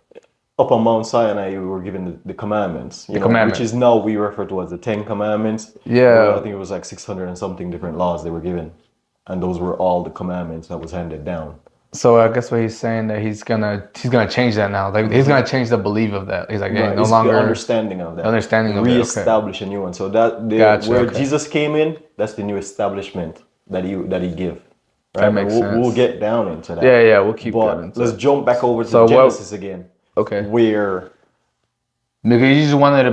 Speaker 1: up on Mount Sinai, we were given the commandments, you know,
Speaker 2: commandments.
Speaker 1: which is now we refer to as the 10 Commandments.
Speaker 2: Yeah.
Speaker 1: I think it was like 600 and something different laws they were given. And those were all the commandments that was handed down.
Speaker 2: So I guess what he's saying that he's gonna change that now. Like he's gonna change the belief of that. He's like, hey,
Speaker 1: Right.
Speaker 2: no
Speaker 1: It's
Speaker 2: longer
Speaker 1: the understanding of that.
Speaker 2: understanding of it. Okay.
Speaker 1: Reestablish a new one. So that
Speaker 2: Gotcha,
Speaker 1: where
Speaker 2: okay.
Speaker 1: Jesus came in, that's the new establishment that he give. Right.
Speaker 2: That makes sense.
Speaker 1: We'll get down into that.
Speaker 2: Yeah, we'll keep
Speaker 1: But
Speaker 2: getting into
Speaker 1: let's
Speaker 2: it.
Speaker 1: jump back over to
Speaker 2: So
Speaker 1: Genesis again.
Speaker 2: Okay.
Speaker 1: Where
Speaker 2: Because you just wanted to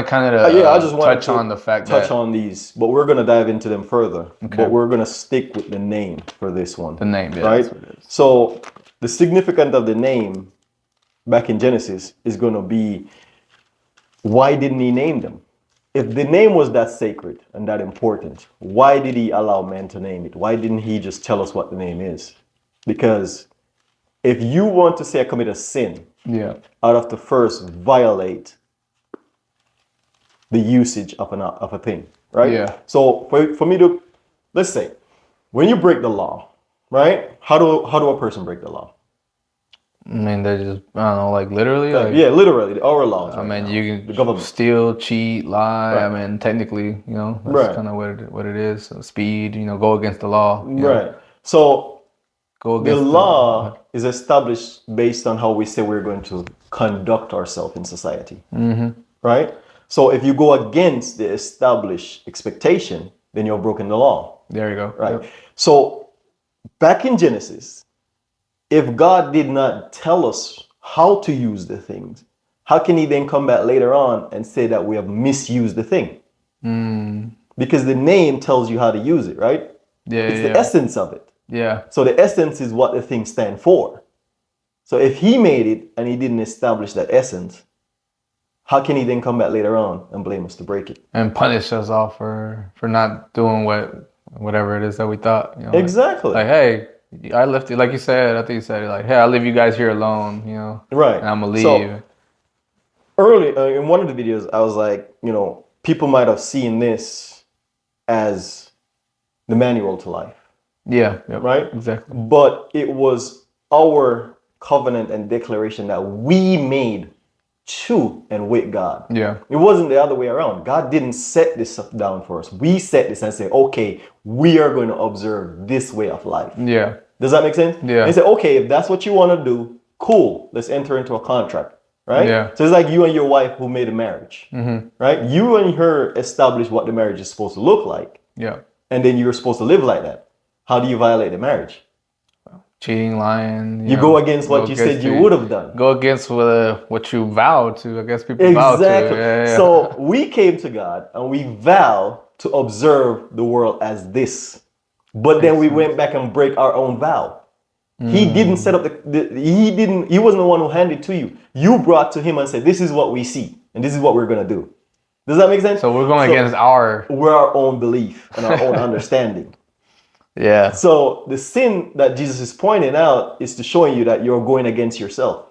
Speaker 2: kind of
Speaker 1: I just wanted
Speaker 2: touch
Speaker 1: to
Speaker 2: on the fact
Speaker 1: touch
Speaker 2: that
Speaker 1: on these, but we're gonna dive into them further.
Speaker 2: Okay.
Speaker 1: But we're gonna stick with the name for this one.
Speaker 2: the name, yeah,
Speaker 1: right?
Speaker 2: that's what it is.
Speaker 1: So the significance of the name back in Genesis is gonna be, why didn't he name them? If the name was that sacred and that important, why did he allow men to name it? Why didn't he just tell us what the name is? Because if you want to say I commit a sin,
Speaker 2: Yeah.
Speaker 1: I'd have to first violate the usage of a thing, right?
Speaker 2: Yeah.
Speaker 1: So for me to, let's say, when you break the law, right? How do a person break the law?
Speaker 2: I mean, they just, I don't know, like literally. Like,
Speaker 1: Yeah, literally, our laws.
Speaker 2: I
Speaker 1: right
Speaker 2: mean,
Speaker 1: now,
Speaker 2: you
Speaker 1: the
Speaker 2: can
Speaker 1: government.
Speaker 2: steal, cheat, lie.
Speaker 1: Right.
Speaker 2: I mean, technically, that's
Speaker 1: Right.
Speaker 2: kind of what it is. So speed, go against the law.
Speaker 1: Right. So
Speaker 2: Go
Speaker 1: the
Speaker 2: against
Speaker 1: law is established based on how we say we're going to conduct ourselves in society. Right? So if you go against the established expectation, then you're broken the law.
Speaker 2: There you go.
Speaker 1: Right.
Speaker 2: Yep.
Speaker 1: So back in Genesis, if God did not tell us how to use the things, how can he then come back later on and say that we have misused the thing? Because the name tells you how to use it, right?
Speaker 2: Yeah.
Speaker 1: It's the essence of it.
Speaker 2: Yeah.
Speaker 1: So the essence is what the thing stands for. So if he made it and he didn't establish that essence, how can he then come back later on and blame us to break it?
Speaker 2: And punish us all for not doing whatever it is that we thought.
Speaker 1: Exactly.
Speaker 2: Like, hey, I left you, like you said. I think you said, like, hey, I'll leave you guys here alone.
Speaker 1: Right.
Speaker 2: And I'm gonna leave.
Speaker 1: So early in one of the videos, I was like, people might have seen this as the manual to life.
Speaker 2: Yeah. Yep,
Speaker 1: right?
Speaker 2: Exactly.
Speaker 1: But it was our covenant and declaration that we made to and with God.
Speaker 2: Yeah.
Speaker 1: It wasn't the other way around. God didn't set this down for us. We set this and say, okay, we are going to observe this way of life.
Speaker 2: Yeah.
Speaker 1: Does that make sense?
Speaker 2: Yeah.
Speaker 1: And say, okay, if that's what you want to do, cool. Let's enter into a contract. Right?
Speaker 2: Yeah.
Speaker 1: So it's like you and your wife who made a marriage. Right? You and her established what the marriage is supposed to look like.
Speaker 2: Yeah.
Speaker 1: And then you're supposed to live like that. How do you violate the marriage?
Speaker 2: cheating, lying.
Speaker 1: You go against what you said you would have done.
Speaker 2: Go against what you vowed to. I guess people vow to.
Speaker 1: Exactly.
Speaker 2: Yeah.
Speaker 1: So we came to God and we vow to observe the world as this. But then we went back and break our own vow. He didn't set up he wasn't the one who handed it to you. You brought to him and said, this is what we see and this is what we're gonna do. Does that make sense?
Speaker 2: So we're going against our
Speaker 1: own belief and our own understanding.
Speaker 2: Yeah.
Speaker 1: So the sin that Jesus is pointing out is to showing you that you're going against yourself.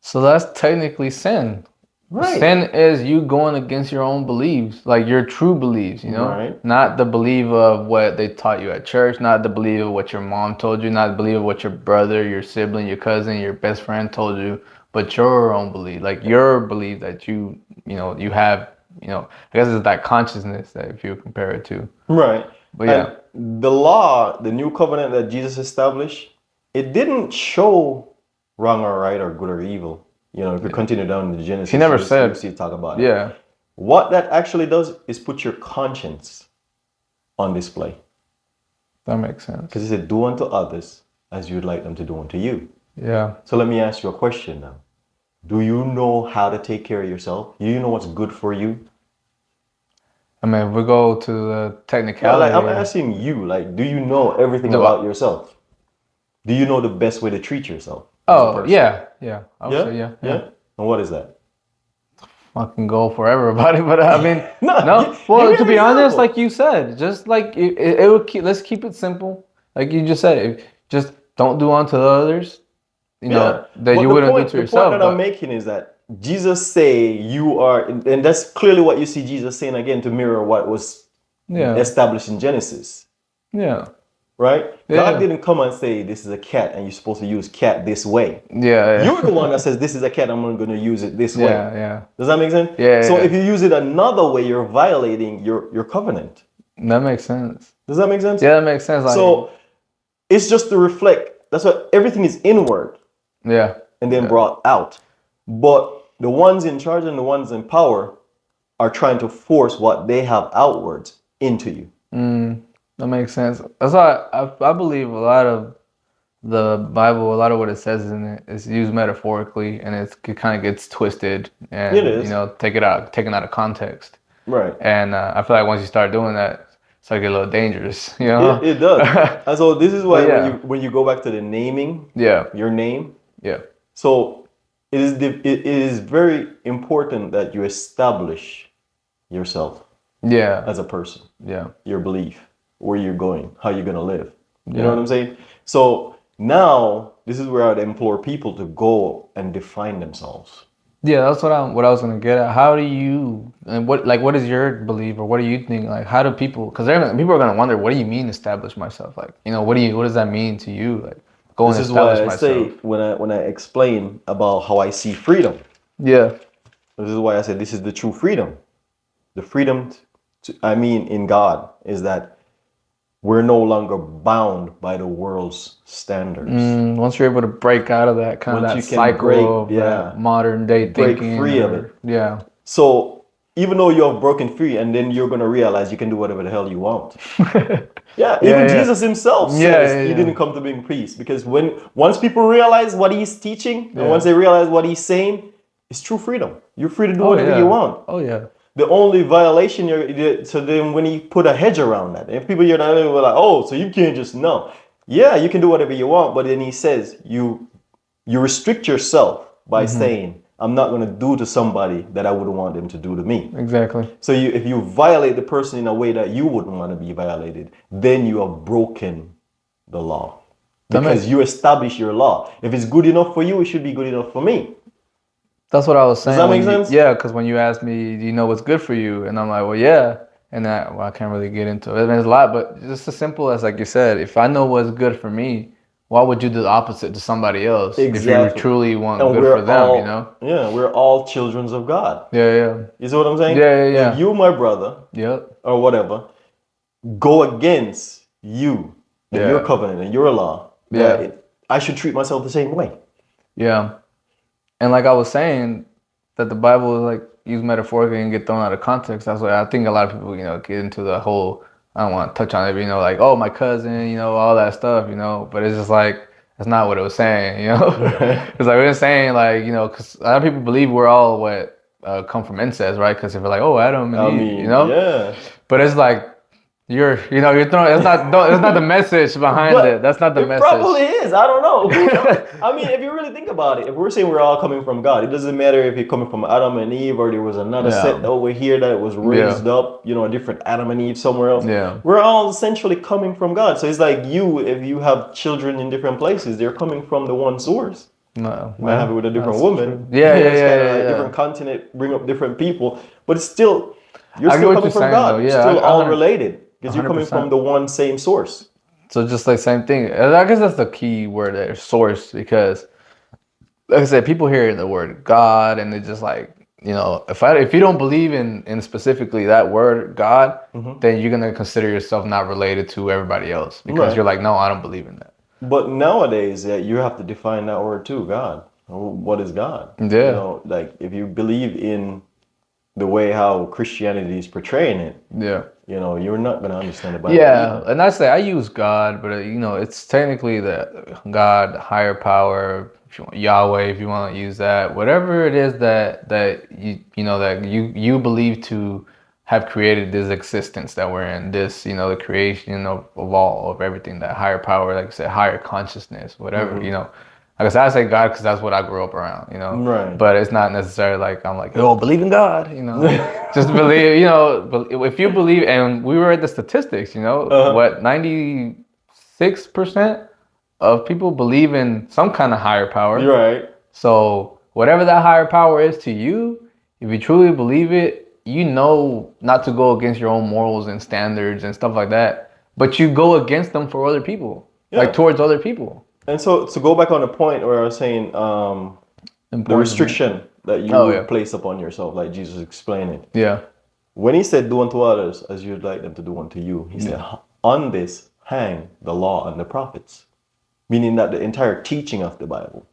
Speaker 2: So that's technically sin.
Speaker 1: Right.
Speaker 2: Sin is you going against your own beliefs, like your true beliefs, you know?
Speaker 1: Right.
Speaker 2: Not the belief of what they taught you at church, not the belief of what your mom told you, not the belief of what your brother, your sibling, your cousin, your best friend told you, but your own belief, like your belief that you have, I guess it's that consciousness that if you compare it to.
Speaker 1: Right.
Speaker 2: But yeah.
Speaker 1: And the law, the new covenant that Jesus established, it didn't show wrong or right or good or evil. If you continue down the Genesis,
Speaker 2: He never said.
Speaker 1: you see talk about it.
Speaker 2: Yeah.
Speaker 1: What that actually does is put your conscience on display.
Speaker 2: That makes sense.
Speaker 1: Because he said, do unto others as you'd like them to do unto you.
Speaker 2: Yeah.
Speaker 1: So let me ask you a question now. Do you know how to take care of yourself? Do you know what's good for you?
Speaker 2: I mean, if we go to the technicality.
Speaker 1: I'm asking you, do you know everything about yourself? Do you know the best way to treat yourself?
Speaker 2: Oh, yeah. I would say
Speaker 1: yeah.
Speaker 2: yeah.
Speaker 1: And what is that?
Speaker 2: Fucking go forever about it, but I mean,
Speaker 1: no.
Speaker 2: Well, to be honest, like you said, just like it would let's keep it simple. Like you just said, just don't do unto others, that you wouldn't do to yourself.
Speaker 1: The point that I'm making is that Jesus say you are, and that's clearly what you see Jesus saying again to mirror what was established in Genesis.
Speaker 2: Yeah.
Speaker 1: Right?
Speaker 2: Yeah.
Speaker 1: God didn't come and say this is a cat and you're supposed to use cat this way.
Speaker 2: Yeah.
Speaker 1: You're the one that says this is a cat, I'm going to use it this way.
Speaker 2: Yeah.
Speaker 1: Does that make sense?
Speaker 2: Yeah.
Speaker 1: So if you use it another way, you're violating your covenant.
Speaker 2: That makes sense.
Speaker 1: Does that make sense?
Speaker 2: Yeah, that makes sense.
Speaker 1: So it's just to reflect. That's why everything is inward.
Speaker 2: Yeah.
Speaker 1: And then brought out. But the ones in charge and the ones in power are trying to force what they have outwards into you.
Speaker 2: That makes sense. That's why I believe a lot of the Bible, a lot of what it says in it is used metaphorically, and it kind of gets twisted and
Speaker 1: it is.
Speaker 2: taken out of context.
Speaker 1: Right.
Speaker 2: And I feel like once you start doing that, it's starts to get a little dangerous.
Speaker 1: It does. And so this is why when you go back to the naming, your name.
Speaker 2: Yeah.
Speaker 1: So it is very important that you establish yourself.
Speaker 2: Yeah.
Speaker 1: As a person.
Speaker 2: Yeah.
Speaker 1: Your belief. Where you're going, how you're gonna live. You know what I'm saying? So now this is where I'd implore people to go and define themselves.
Speaker 2: Yeah, that's what I was gonna get at. How do you and what is your belief or what do you think? Like, how do people? Because people are gonna wonder, what do you mean establish myself? Like, what does that mean to you? Like, go and establish myself.
Speaker 1: This is why I say when I explain about how I see freedom.
Speaker 2: Yeah.
Speaker 1: This is why I said this is the true freedom. The freedom, in God, is that we're no longer bound by the world's standards.
Speaker 2: Once you're able to break out of that kind of that cycle of that modern day thinking.
Speaker 1: Break free of it.
Speaker 2: Yeah.
Speaker 1: So even though you have broken free, and then you're going to realize you can do whatever the hell you want. Jesus himself says he didn't come to bring peace. Because once people realize what he's teaching, and once they realize what he's saying, it's true freedom. You're free to do whatever you want.
Speaker 2: Oh, yeah.
Speaker 1: The only violation so then when he put a hedge around that, if people hear that, they were like, oh, so you can't just no. Yeah, you can do whatever you want, but then he says you restrict yourself by saying, I'm not going to do to somebody that I wouldn't want them to do to me.
Speaker 2: Exactly.
Speaker 1: So if you violate the person in a way that you wouldn't want to be violated, then you have broken the law. Because you establish your law. If it's good enough for you, it should be good enough for me.
Speaker 2: That's what I was saying.
Speaker 1: Does that make sense?
Speaker 2: Yeah, because when you asked me, do you know what's good for you? And I'm like, well, yeah. And I can't really get into it. There's a lot, but just as simple as, like you said, if I know what's good for me, why would you do the opposite to somebody else?
Speaker 1: Exactly.
Speaker 2: If you truly want good for them,
Speaker 1: Yeah, we're all children of God.
Speaker 2: Yeah.
Speaker 1: You see what I'm saying?
Speaker 2: Yeah.
Speaker 1: If you, my brother, or whatever, go against you and your covenant and your law, I should treat myself the same way.
Speaker 2: Yeah. And like I was saying, that the Bible is like used metaphorically and get thrown out of context. That's why I think a lot of people, get into the whole, I don't want to touch on it, but, like, oh, my cousin, all that stuff, but it's just like, that's not what it was saying, you know? Because like we were saying, like, you know, because a lot of people believe we're all what come from incest, right? Because if we're like, oh, Adam and
Speaker 1: I
Speaker 2: Eve, you
Speaker 1: mean,
Speaker 2: know?
Speaker 1: yeah.
Speaker 2: But it's like you're throwing. That's not the message behind it.
Speaker 1: But
Speaker 2: That's not the
Speaker 1: it
Speaker 2: message.
Speaker 1: probably is. I don't know. Who knows? I mean, if you really think about it, if we're saying we're all coming from God, it doesn't matter if you're coming from Adam and Eve or there was another set
Speaker 2: Yeah,
Speaker 1: over here that was
Speaker 2: yeah,
Speaker 1: raised up, you know, a different Adam and Eve somewhere else.
Speaker 2: yeah.
Speaker 1: We're all essentially coming from God. So it's like you, if you have children in different places, they're coming from the one source.
Speaker 2: No,
Speaker 1: Might have it
Speaker 2: yeah,
Speaker 1: with a different
Speaker 2: that's
Speaker 1: woman.
Speaker 2: true. Yeah, yeah,
Speaker 1: It's
Speaker 2: yeah,
Speaker 1: kind of
Speaker 2: yeah,
Speaker 1: like
Speaker 2: yeah.
Speaker 1: different continent, bring up different people, but it's still, you're
Speaker 2: I get
Speaker 1: still
Speaker 2: what you're
Speaker 1: coming from
Speaker 2: saying though.
Speaker 1: God. You're
Speaker 2: Yeah,
Speaker 1: still
Speaker 2: I
Speaker 1: all
Speaker 2: 100,
Speaker 1: related because you're coming from
Speaker 2: 100%.
Speaker 1: the one same source.
Speaker 2: So just like same thing. And I guess that's the key word there, source, because like I said, people hear the word God and they just like, you know, if you don't believe in specifically that word God, then you're gonna consider yourself not related to everybody else because
Speaker 1: Right.
Speaker 2: you're like, no, I don't believe in that.
Speaker 1: But nowadays, yeah, you have to define that word too, God. What is God? You
Speaker 2: Yeah,
Speaker 1: know, like if you believe in the way how Christianity is portraying it,
Speaker 2: yeah.
Speaker 1: you know, you're not going to understand the Bible
Speaker 2: Yeah,
Speaker 1: either.
Speaker 2: and I say I use God, but you know, it's technically the God, higher power, if you want Yahweh, if you want to use that, whatever it is that you know that you believe to have created this existence that we're in, this you know the creation of all of everything, that higher power, like I said, higher consciousness, whatever you know. Like I said, I say God because that's what I grew up around, you know.
Speaker 1: Right.
Speaker 2: But it's not necessarily like I'm like, oh, believe in God, you know. Just believe, you know, if you believe, and we were at the statistics, you know,
Speaker 1: Uh-huh.
Speaker 2: what 96% of people believe in some kind of higher
Speaker 1: You're
Speaker 2: power.
Speaker 1: right.
Speaker 2: So whatever that higher power is to you, if you truly believe it, you know not to go against your own morals and standards and stuff like that, but you go against them for other people, like
Speaker 1: Yeah.
Speaker 2: towards other people.
Speaker 1: And so to go back on the point where I was saying the
Speaker 2: Importance of it.
Speaker 1: restriction that you
Speaker 2: Oh
Speaker 1: would
Speaker 2: yeah,
Speaker 1: place upon yourself, like Jesus explained it.
Speaker 2: yeah,
Speaker 1: When he said, do unto others as you'd like them to do unto you, he said,
Speaker 2: yeah.
Speaker 1: on this hang the law and the prophets. Meaning that the entire teaching of the Bible,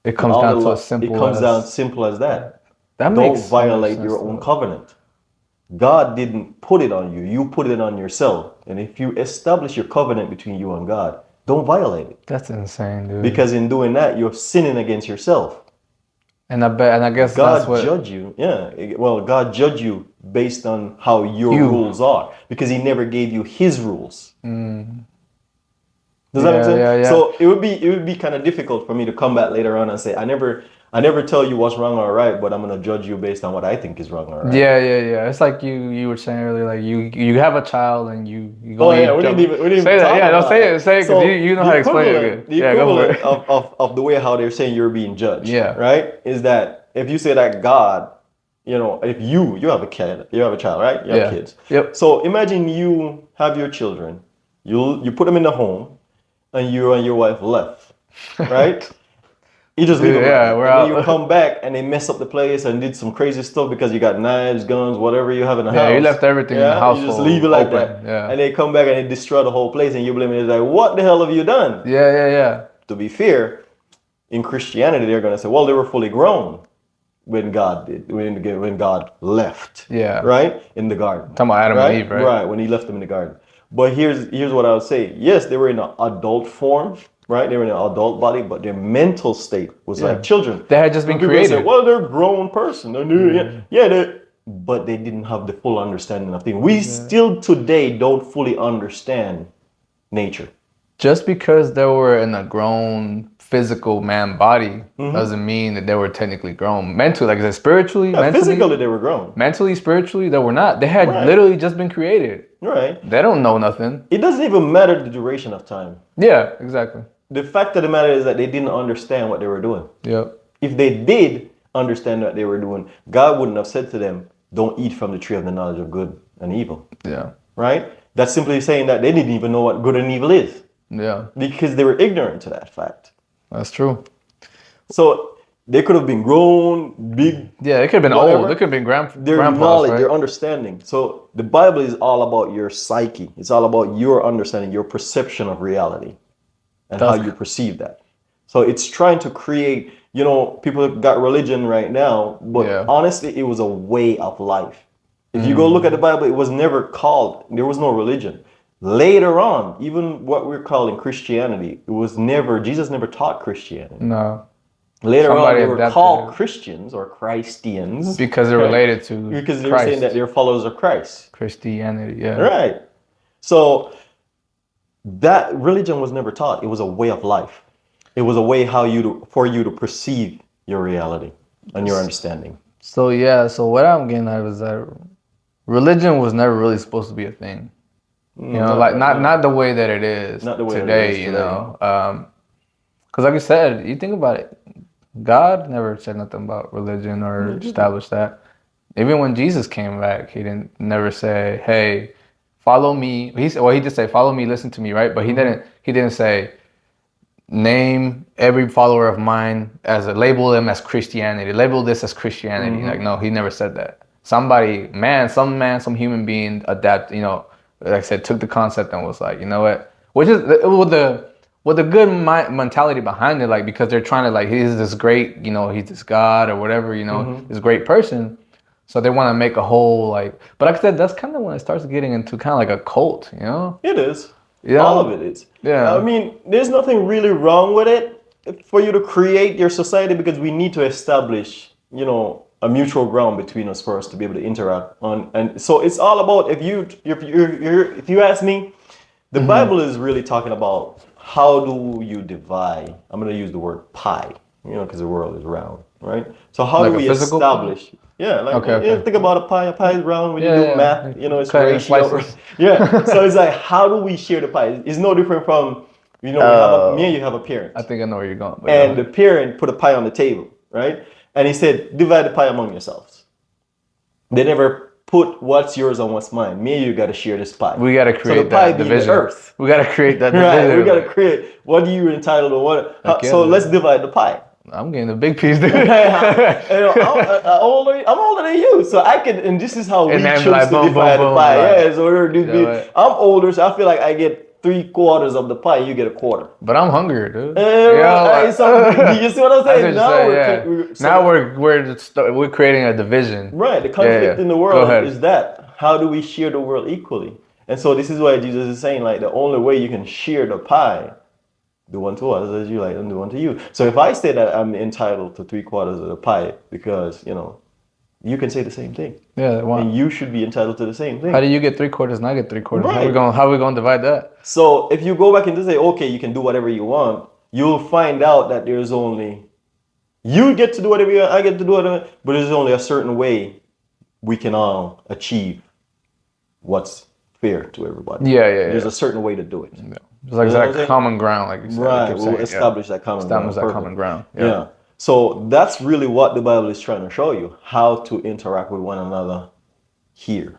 Speaker 2: It
Speaker 1: and
Speaker 2: comes
Speaker 1: all the
Speaker 2: down to
Speaker 1: law,
Speaker 2: as
Speaker 1: it
Speaker 2: simple
Speaker 1: comes down
Speaker 2: as
Speaker 1: simple as that.
Speaker 2: that makes
Speaker 1: Don't
Speaker 2: so much
Speaker 1: violate
Speaker 2: sense
Speaker 1: your
Speaker 2: to
Speaker 1: own
Speaker 2: it.
Speaker 1: covenant. God didn't put it on you. You put it on yourself. And if you establish your covenant between you and God, don't violate it.
Speaker 2: That's insane, dude.
Speaker 1: Because in doing that, you're sinning against yourself.
Speaker 2: And I guess that's
Speaker 1: God
Speaker 2: what
Speaker 1: judge you. Yeah. Well, God judge you based on how your
Speaker 2: you.
Speaker 1: rules are because he never gave you his rules. Does that make
Speaker 2: Yeah, yeah,
Speaker 1: sense?
Speaker 2: yeah.
Speaker 1: So it would be kind of difficult for me to come back later on and say I never tell you what's wrong or right, but I'm gonna judge you based on what I think is wrong or right.
Speaker 2: Yeah, yeah, yeah. It's like you were saying earlier, like you have a child and you go
Speaker 1: Oh
Speaker 2: and
Speaker 1: yeah,
Speaker 2: you jump.
Speaker 1: we didn't even
Speaker 2: Say that,
Speaker 1: talk
Speaker 2: yeah. Don't
Speaker 1: about
Speaker 2: say it,
Speaker 1: that.
Speaker 2: say it, because
Speaker 1: So
Speaker 2: you know how to explain it again.
Speaker 1: the
Speaker 2: Yeah, go for
Speaker 1: equivalent
Speaker 2: it.
Speaker 1: of the way how they're saying you're being judged,
Speaker 2: Yeah.
Speaker 1: right? Is that if you say that God, you know, if you have a kid, you have a child, right? You have
Speaker 2: Yeah.
Speaker 1: kids.
Speaker 2: Yep.
Speaker 1: So imagine you have your children, you put them in the home, and you and your wife left, right? You just leave
Speaker 2: Dude,
Speaker 1: them like
Speaker 2: yeah,
Speaker 1: that.
Speaker 2: we're
Speaker 1: And then you
Speaker 2: out.
Speaker 1: come back and they mess up the place and did some crazy stuff because you got knives, guns, whatever you have in the
Speaker 2: Yeah, you
Speaker 1: house.
Speaker 2: left everything in the
Speaker 1: Yeah, you just leave
Speaker 2: household
Speaker 1: it like
Speaker 2: open.
Speaker 1: that.
Speaker 2: Yeah.
Speaker 1: And they come back and they destroy the whole place and you blame it. It's like, what the hell have you done?
Speaker 2: Yeah, yeah, yeah.
Speaker 1: To be fair, in Christianity, they're going to say, well, they were fully grown when God did, when God left,
Speaker 2: Yeah.
Speaker 1: right? In the garden,
Speaker 2: Talking about Adam and
Speaker 1: right?
Speaker 2: Eve, right?
Speaker 1: Right, when he left them in the garden. But here's what I would say. Yes, they were in an adult form, right? They were in an adult body, but their mental state was like children.
Speaker 2: They had just
Speaker 1: Some
Speaker 2: been
Speaker 1: people say,
Speaker 2: created.
Speaker 1: well, they're a grown person. But they didn't have the full understanding of things. We still today don't fully understand nature.
Speaker 2: Just because they were in a grown physical man body doesn't mean that they were technically grown. Mentally, like I said, spiritually,
Speaker 1: Yeah, physically they were grown.
Speaker 2: mentally, spiritually, they were not. They had
Speaker 1: Right,
Speaker 2: literally just been created.
Speaker 1: right.
Speaker 2: They don't know nothing.
Speaker 1: It doesn't even matter the duration of time.
Speaker 2: Yeah, exactly.
Speaker 1: The fact of the matter is that they didn't understand what they were doing.
Speaker 2: Yep.
Speaker 1: If they did understand what they were doing, God wouldn't have said to them, don't eat from the tree of the knowledge of good and evil,
Speaker 2: Yeah.
Speaker 1: right? That's simply saying that they didn't even know what good and evil is
Speaker 2: Yeah.
Speaker 1: because they were ignorant to that fact.
Speaker 2: That's true.
Speaker 1: So they could have been grown, big,
Speaker 2: Yeah, they could have been
Speaker 1: whatever.
Speaker 2: old. They could have been
Speaker 1: Their
Speaker 2: grandpas,
Speaker 1: knowledge,
Speaker 2: right?
Speaker 1: their understanding. So the Bible is all about your psyche. It's all about your understanding, your perception of reality and how
Speaker 2: That's-
Speaker 1: you perceive that. So it's trying to create, people got religion right now, but
Speaker 2: Yeah.
Speaker 1: honestly, it was a way of life. If you go look at the Bible, it was never called, there was no religion. Later on, even what we're calling Christianity, it was never, Jesus never taught Christianity.
Speaker 2: No.
Speaker 1: Later on,
Speaker 2: Somebody
Speaker 1: they were
Speaker 2: adapted
Speaker 1: called
Speaker 2: it
Speaker 1: Christians or Christians.
Speaker 2: because they're
Speaker 1: Right?
Speaker 2: related to
Speaker 1: Because they were saying that
Speaker 2: Christ.
Speaker 1: they're followers of Christ.
Speaker 2: Christianity, yeah.
Speaker 1: Right. So that religion was never taught. It was a way of life. It was a way for you to perceive your reality and your understanding.
Speaker 2: So yeah, so what I'm getting at is that religion was never really supposed to be a thing. You know, like not the way that it is
Speaker 1: Not the way that it
Speaker 2: today,
Speaker 1: is
Speaker 2: you
Speaker 1: today.
Speaker 2: know. Because like you said, you think about it, God never said nothing about religion or established that. Even when Jesus came back, he didn't never say, "Hey, follow me." He said, well, he just said, "Follow me, listen to me," right? But he didn't say, "Name every follower of mine as a label them as Christianity. Label this as Christianity." Like, no, he never said that. Somebody, some human being adapt. You know, like I said, took the concept and was like, you know what? Which is with the good mentality behind it, like because they're trying to like he's this great, you know, he's this God or whatever, you know, this great person. So they want to make a whole like, but like I said, that's kind of when it starts getting into kind of like a cult, you know?
Speaker 1: It is.
Speaker 2: You
Speaker 1: All of
Speaker 2: know?
Speaker 1: it is.
Speaker 2: Yeah.
Speaker 1: I mean, there's nothing really wrong with it for you to create your society because we need to establish, you know, a mutual ground between us first to be able to interact on. And so it's all about if you ask me, the Bible is really talking about how do you divide. I'm going to use the word pie, you know, because the world is round, right? So how
Speaker 2: Like
Speaker 1: do
Speaker 2: a
Speaker 1: we
Speaker 2: physical pie?
Speaker 1: establish? Yeah, like
Speaker 2: Okay,
Speaker 1: you know,
Speaker 2: okay.
Speaker 1: think about a pie. A pie is round. When you
Speaker 2: Yeah,
Speaker 1: do
Speaker 2: yeah.
Speaker 1: math, you know, it's
Speaker 2: Cut it in
Speaker 1: ratio.
Speaker 2: slices.
Speaker 1: Yeah. So it's like, how do we share the pie? It's no different from, you know, me and you have a parent,
Speaker 2: I think I know where you're going. But
Speaker 1: and the parent put a pie on the table, right? And he said, divide the pie among yourselves. They never put what's yours and what's mine. Me and you got to share this pie.
Speaker 2: we got to
Speaker 1: So the
Speaker 2: create
Speaker 1: pie
Speaker 2: that
Speaker 1: being the
Speaker 2: division.
Speaker 1: earth.
Speaker 2: We got to create that
Speaker 1: Right,
Speaker 2: division.
Speaker 1: we got to
Speaker 2: like,
Speaker 1: create what are you entitled to what.
Speaker 2: Heck yeah,
Speaker 1: So
Speaker 2: dude.
Speaker 1: let's divide the pie.
Speaker 2: I'm getting a big piece, dude.
Speaker 1: You know, I'm older than you, so I can. And this is how we
Speaker 2: And then
Speaker 1: choose
Speaker 2: like,
Speaker 1: to
Speaker 2: boom, boom,
Speaker 1: divide the
Speaker 2: boom,
Speaker 1: pie.
Speaker 2: like,
Speaker 1: Yeah, so
Speaker 2: you know what?
Speaker 1: I'm older, so I feel like I get 3/4 of the pie. You get a quarter.
Speaker 2: But I'm hungrier, dude.
Speaker 1: So, do you see what I'm
Speaker 2: That's
Speaker 1: saying?
Speaker 2: what
Speaker 1: Now
Speaker 2: you're saying, yeah. Now we're creating a division.
Speaker 1: right. The
Speaker 2: Yeah,
Speaker 1: conflict
Speaker 2: yeah.
Speaker 1: in the
Speaker 2: Go
Speaker 1: world
Speaker 2: ahead.
Speaker 1: is that how do we share the world equally? And so this is why Jesus is saying like the only way you can share the pie, do unto others as you like and do unto you. So if I say that I'm entitled to 3/4 of the pie because you know, you can say the same thing,
Speaker 2: Yeah.
Speaker 1: and you should be entitled to the same thing.
Speaker 2: How do you get 3/4 and I get 3/4?
Speaker 1: Right.
Speaker 2: How are we gonna divide that?
Speaker 1: So if you go back and just say, okay, you can do whatever you want, you'll find out that there's only you get to do whatever you want, I get to do whatever, but there's only a certain way we can all achieve what's fair to everybody.
Speaker 2: Yeah, yeah,
Speaker 1: There's
Speaker 2: yeah.
Speaker 1: a certain way to do it.
Speaker 2: Yeah. It's like
Speaker 1: You know what I'm
Speaker 2: that
Speaker 1: saying?
Speaker 2: common ground, like you said.
Speaker 1: Right.
Speaker 2: Keep
Speaker 1: We'll
Speaker 2: saying, yeah.
Speaker 1: establish that common ground.
Speaker 2: Establish that
Speaker 1: Perfect.
Speaker 2: common ground.
Speaker 1: Yeah. So that's really what the Bible is trying to show you, how to interact with one another here.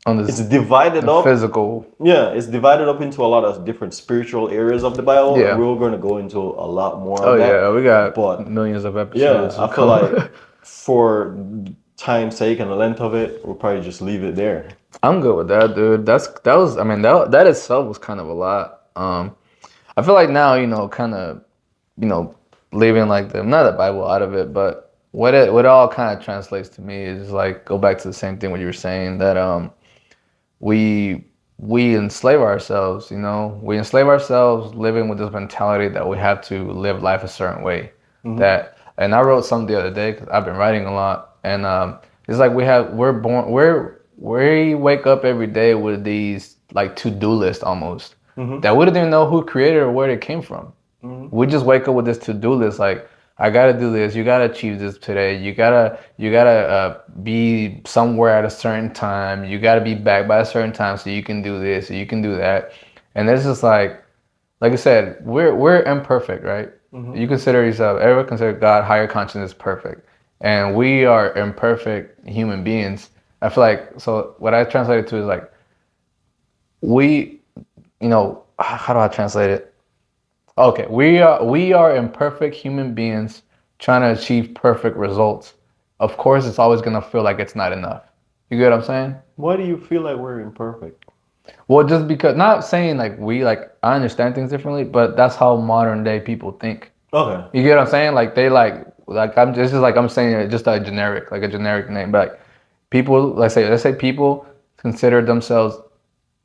Speaker 2: On this
Speaker 1: It's divided up.
Speaker 2: physical.
Speaker 1: Yeah, it's divided up into a lot of different spiritual areas of the Bible.
Speaker 2: Yeah.
Speaker 1: And we're going to go into a lot more
Speaker 2: Oh
Speaker 1: of that.
Speaker 2: yeah, we got
Speaker 1: But
Speaker 2: millions of
Speaker 1: yeah,
Speaker 2: episodes.
Speaker 1: I feel like for time's sake and the length of it, we'll probably just leave it there.
Speaker 2: I'm good with that, dude. That itself was kind of a lot. I feel like now, you know, kind of, you know, leaving like not the Bible out of it, but what it all kind of translates to me is like go back to the same thing what you were saying that we enslave ourselves, you know, we enslave ourselves living with this mentality that we have to live life a certain way. And I wrote something the other day because I've been writing a lot, and it's like we wake up every day with these like to-do list almost that we didn't even know who created or where it came from. We just wake up with this to-do list like I gotta do this, you gotta achieve this today, you gotta be somewhere at a certain time, you gotta be back by a certain time so you can do this, so you can do that. And it's just like I said, we're imperfect, right? You consider yourself, everyone consider God, higher consciousness perfect. And we are imperfect human beings. I feel like, so what I translated to is like, we, you know, how do I translate it? Okay, we are imperfect human beings trying to achieve perfect results. Of course, it's always gonna feel like it's not enough. You get what I'm saying?
Speaker 1: Why do you feel like we're imperfect?
Speaker 2: Well, just because, not saying like I understand things differently, but that's how modern day people think.
Speaker 1: Okay.
Speaker 2: You get what I'm saying? Like they like I'm just like I'm saying it just a generic name, but like people let's say people consider themselves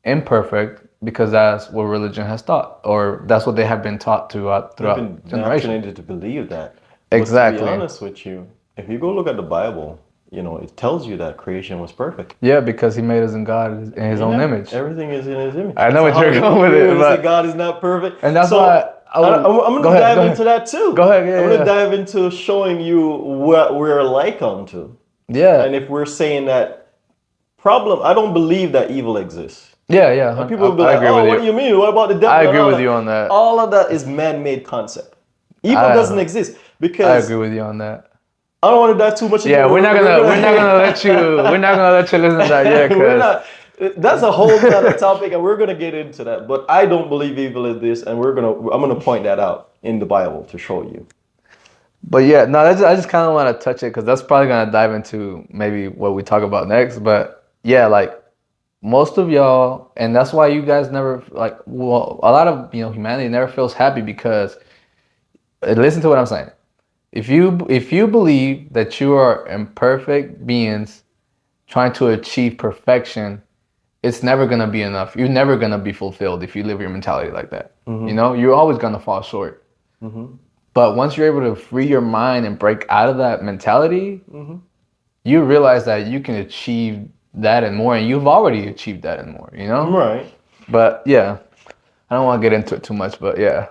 Speaker 2: imperfect because that's what religion has taught, or that's what they have been taught
Speaker 1: We've
Speaker 2: throughout
Speaker 1: been
Speaker 2: generations.
Speaker 1: indoctrinated to believe that. But to
Speaker 2: Exactly.
Speaker 1: be honest with you, if you go look at the Bible, you know, it tells you that creation was perfect.
Speaker 2: Yeah, because he made us in God in his own
Speaker 1: Yeah,
Speaker 2: image.
Speaker 1: everything is in His image.
Speaker 2: I know
Speaker 1: So
Speaker 2: what
Speaker 1: how
Speaker 2: you're
Speaker 1: can
Speaker 2: going with
Speaker 1: you
Speaker 2: it,
Speaker 1: really say
Speaker 2: but
Speaker 1: God is not perfect?
Speaker 2: and that's
Speaker 1: So
Speaker 2: why
Speaker 1: I'm
Speaker 2: go
Speaker 1: going to
Speaker 2: ahead,
Speaker 1: dive
Speaker 2: go
Speaker 1: into
Speaker 2: ahead.
Speaker 1: that too.
Speaker 2: Go ahead, yeah,
Speaker 1: I'm going to
Speaker 2: yeah.
Speaker 1: dive into showing you what we're like unto.
Speaker 2: Yeah.
Speaker 1: And if we're saying that problem, I don't believe that evil exists.
Speaker 2: Yeah, yeah.
Speaker 1: And people will be
Speaker 2: I
Speaker 1: like,
Speaker 2: agree
Speaker 1: oh,
Speaker 2: with
Speaker 1: what
Speaker 2: you.
Speaker 1: do you mean? What about the
Speaker 2: I
Speaker 1: devil and
Speaker 2: agree
Speaker 1: all
Speaker 2: with
Speaker 1: that?
Speaker 2: you on that.
Speaker 1: All of that is man-made concept. Evil doesn't
Speaker 2: I
Speaker 1: exist
Speaker 2: I
Speaker 1: because
Speaker 2: agree with you on that.
Speaker 1: I don't want to dive too much into
Speaker 2: Yeah,
Speaker 1: it.
Speaker 2: we're not gonna let you listen to that yet,
Speaker 1: We're
Speaker 2: cause
Speaker 1: not. That's a whole nother topic, and we're gonna get into that. But I don't believe evil is this, and I'm gonna point that out in the Bible to show you.
Speaker 2: but yeah, no, I just kind of want to touch it because that's probably gonna dive into maybe what we talk about next. But yeah, like most of y'all, and that's why you guys never like. Well, a lot of humanity never feels happy because listen to what I'm saying. If you believe that you are imperfect beings trying to achieve perfection, it's never gonna be enough. You're never gonna be fulfilled if you live your mentality like that. You're always gonna fall short. But once you're able to free your mind and break out of that mentality, you realize that you can achieve that and more, and you've already achieved that and more.
Speaker 1: Right.
Speaker 2: But yeah, I don't want to get into it too much, but yeah.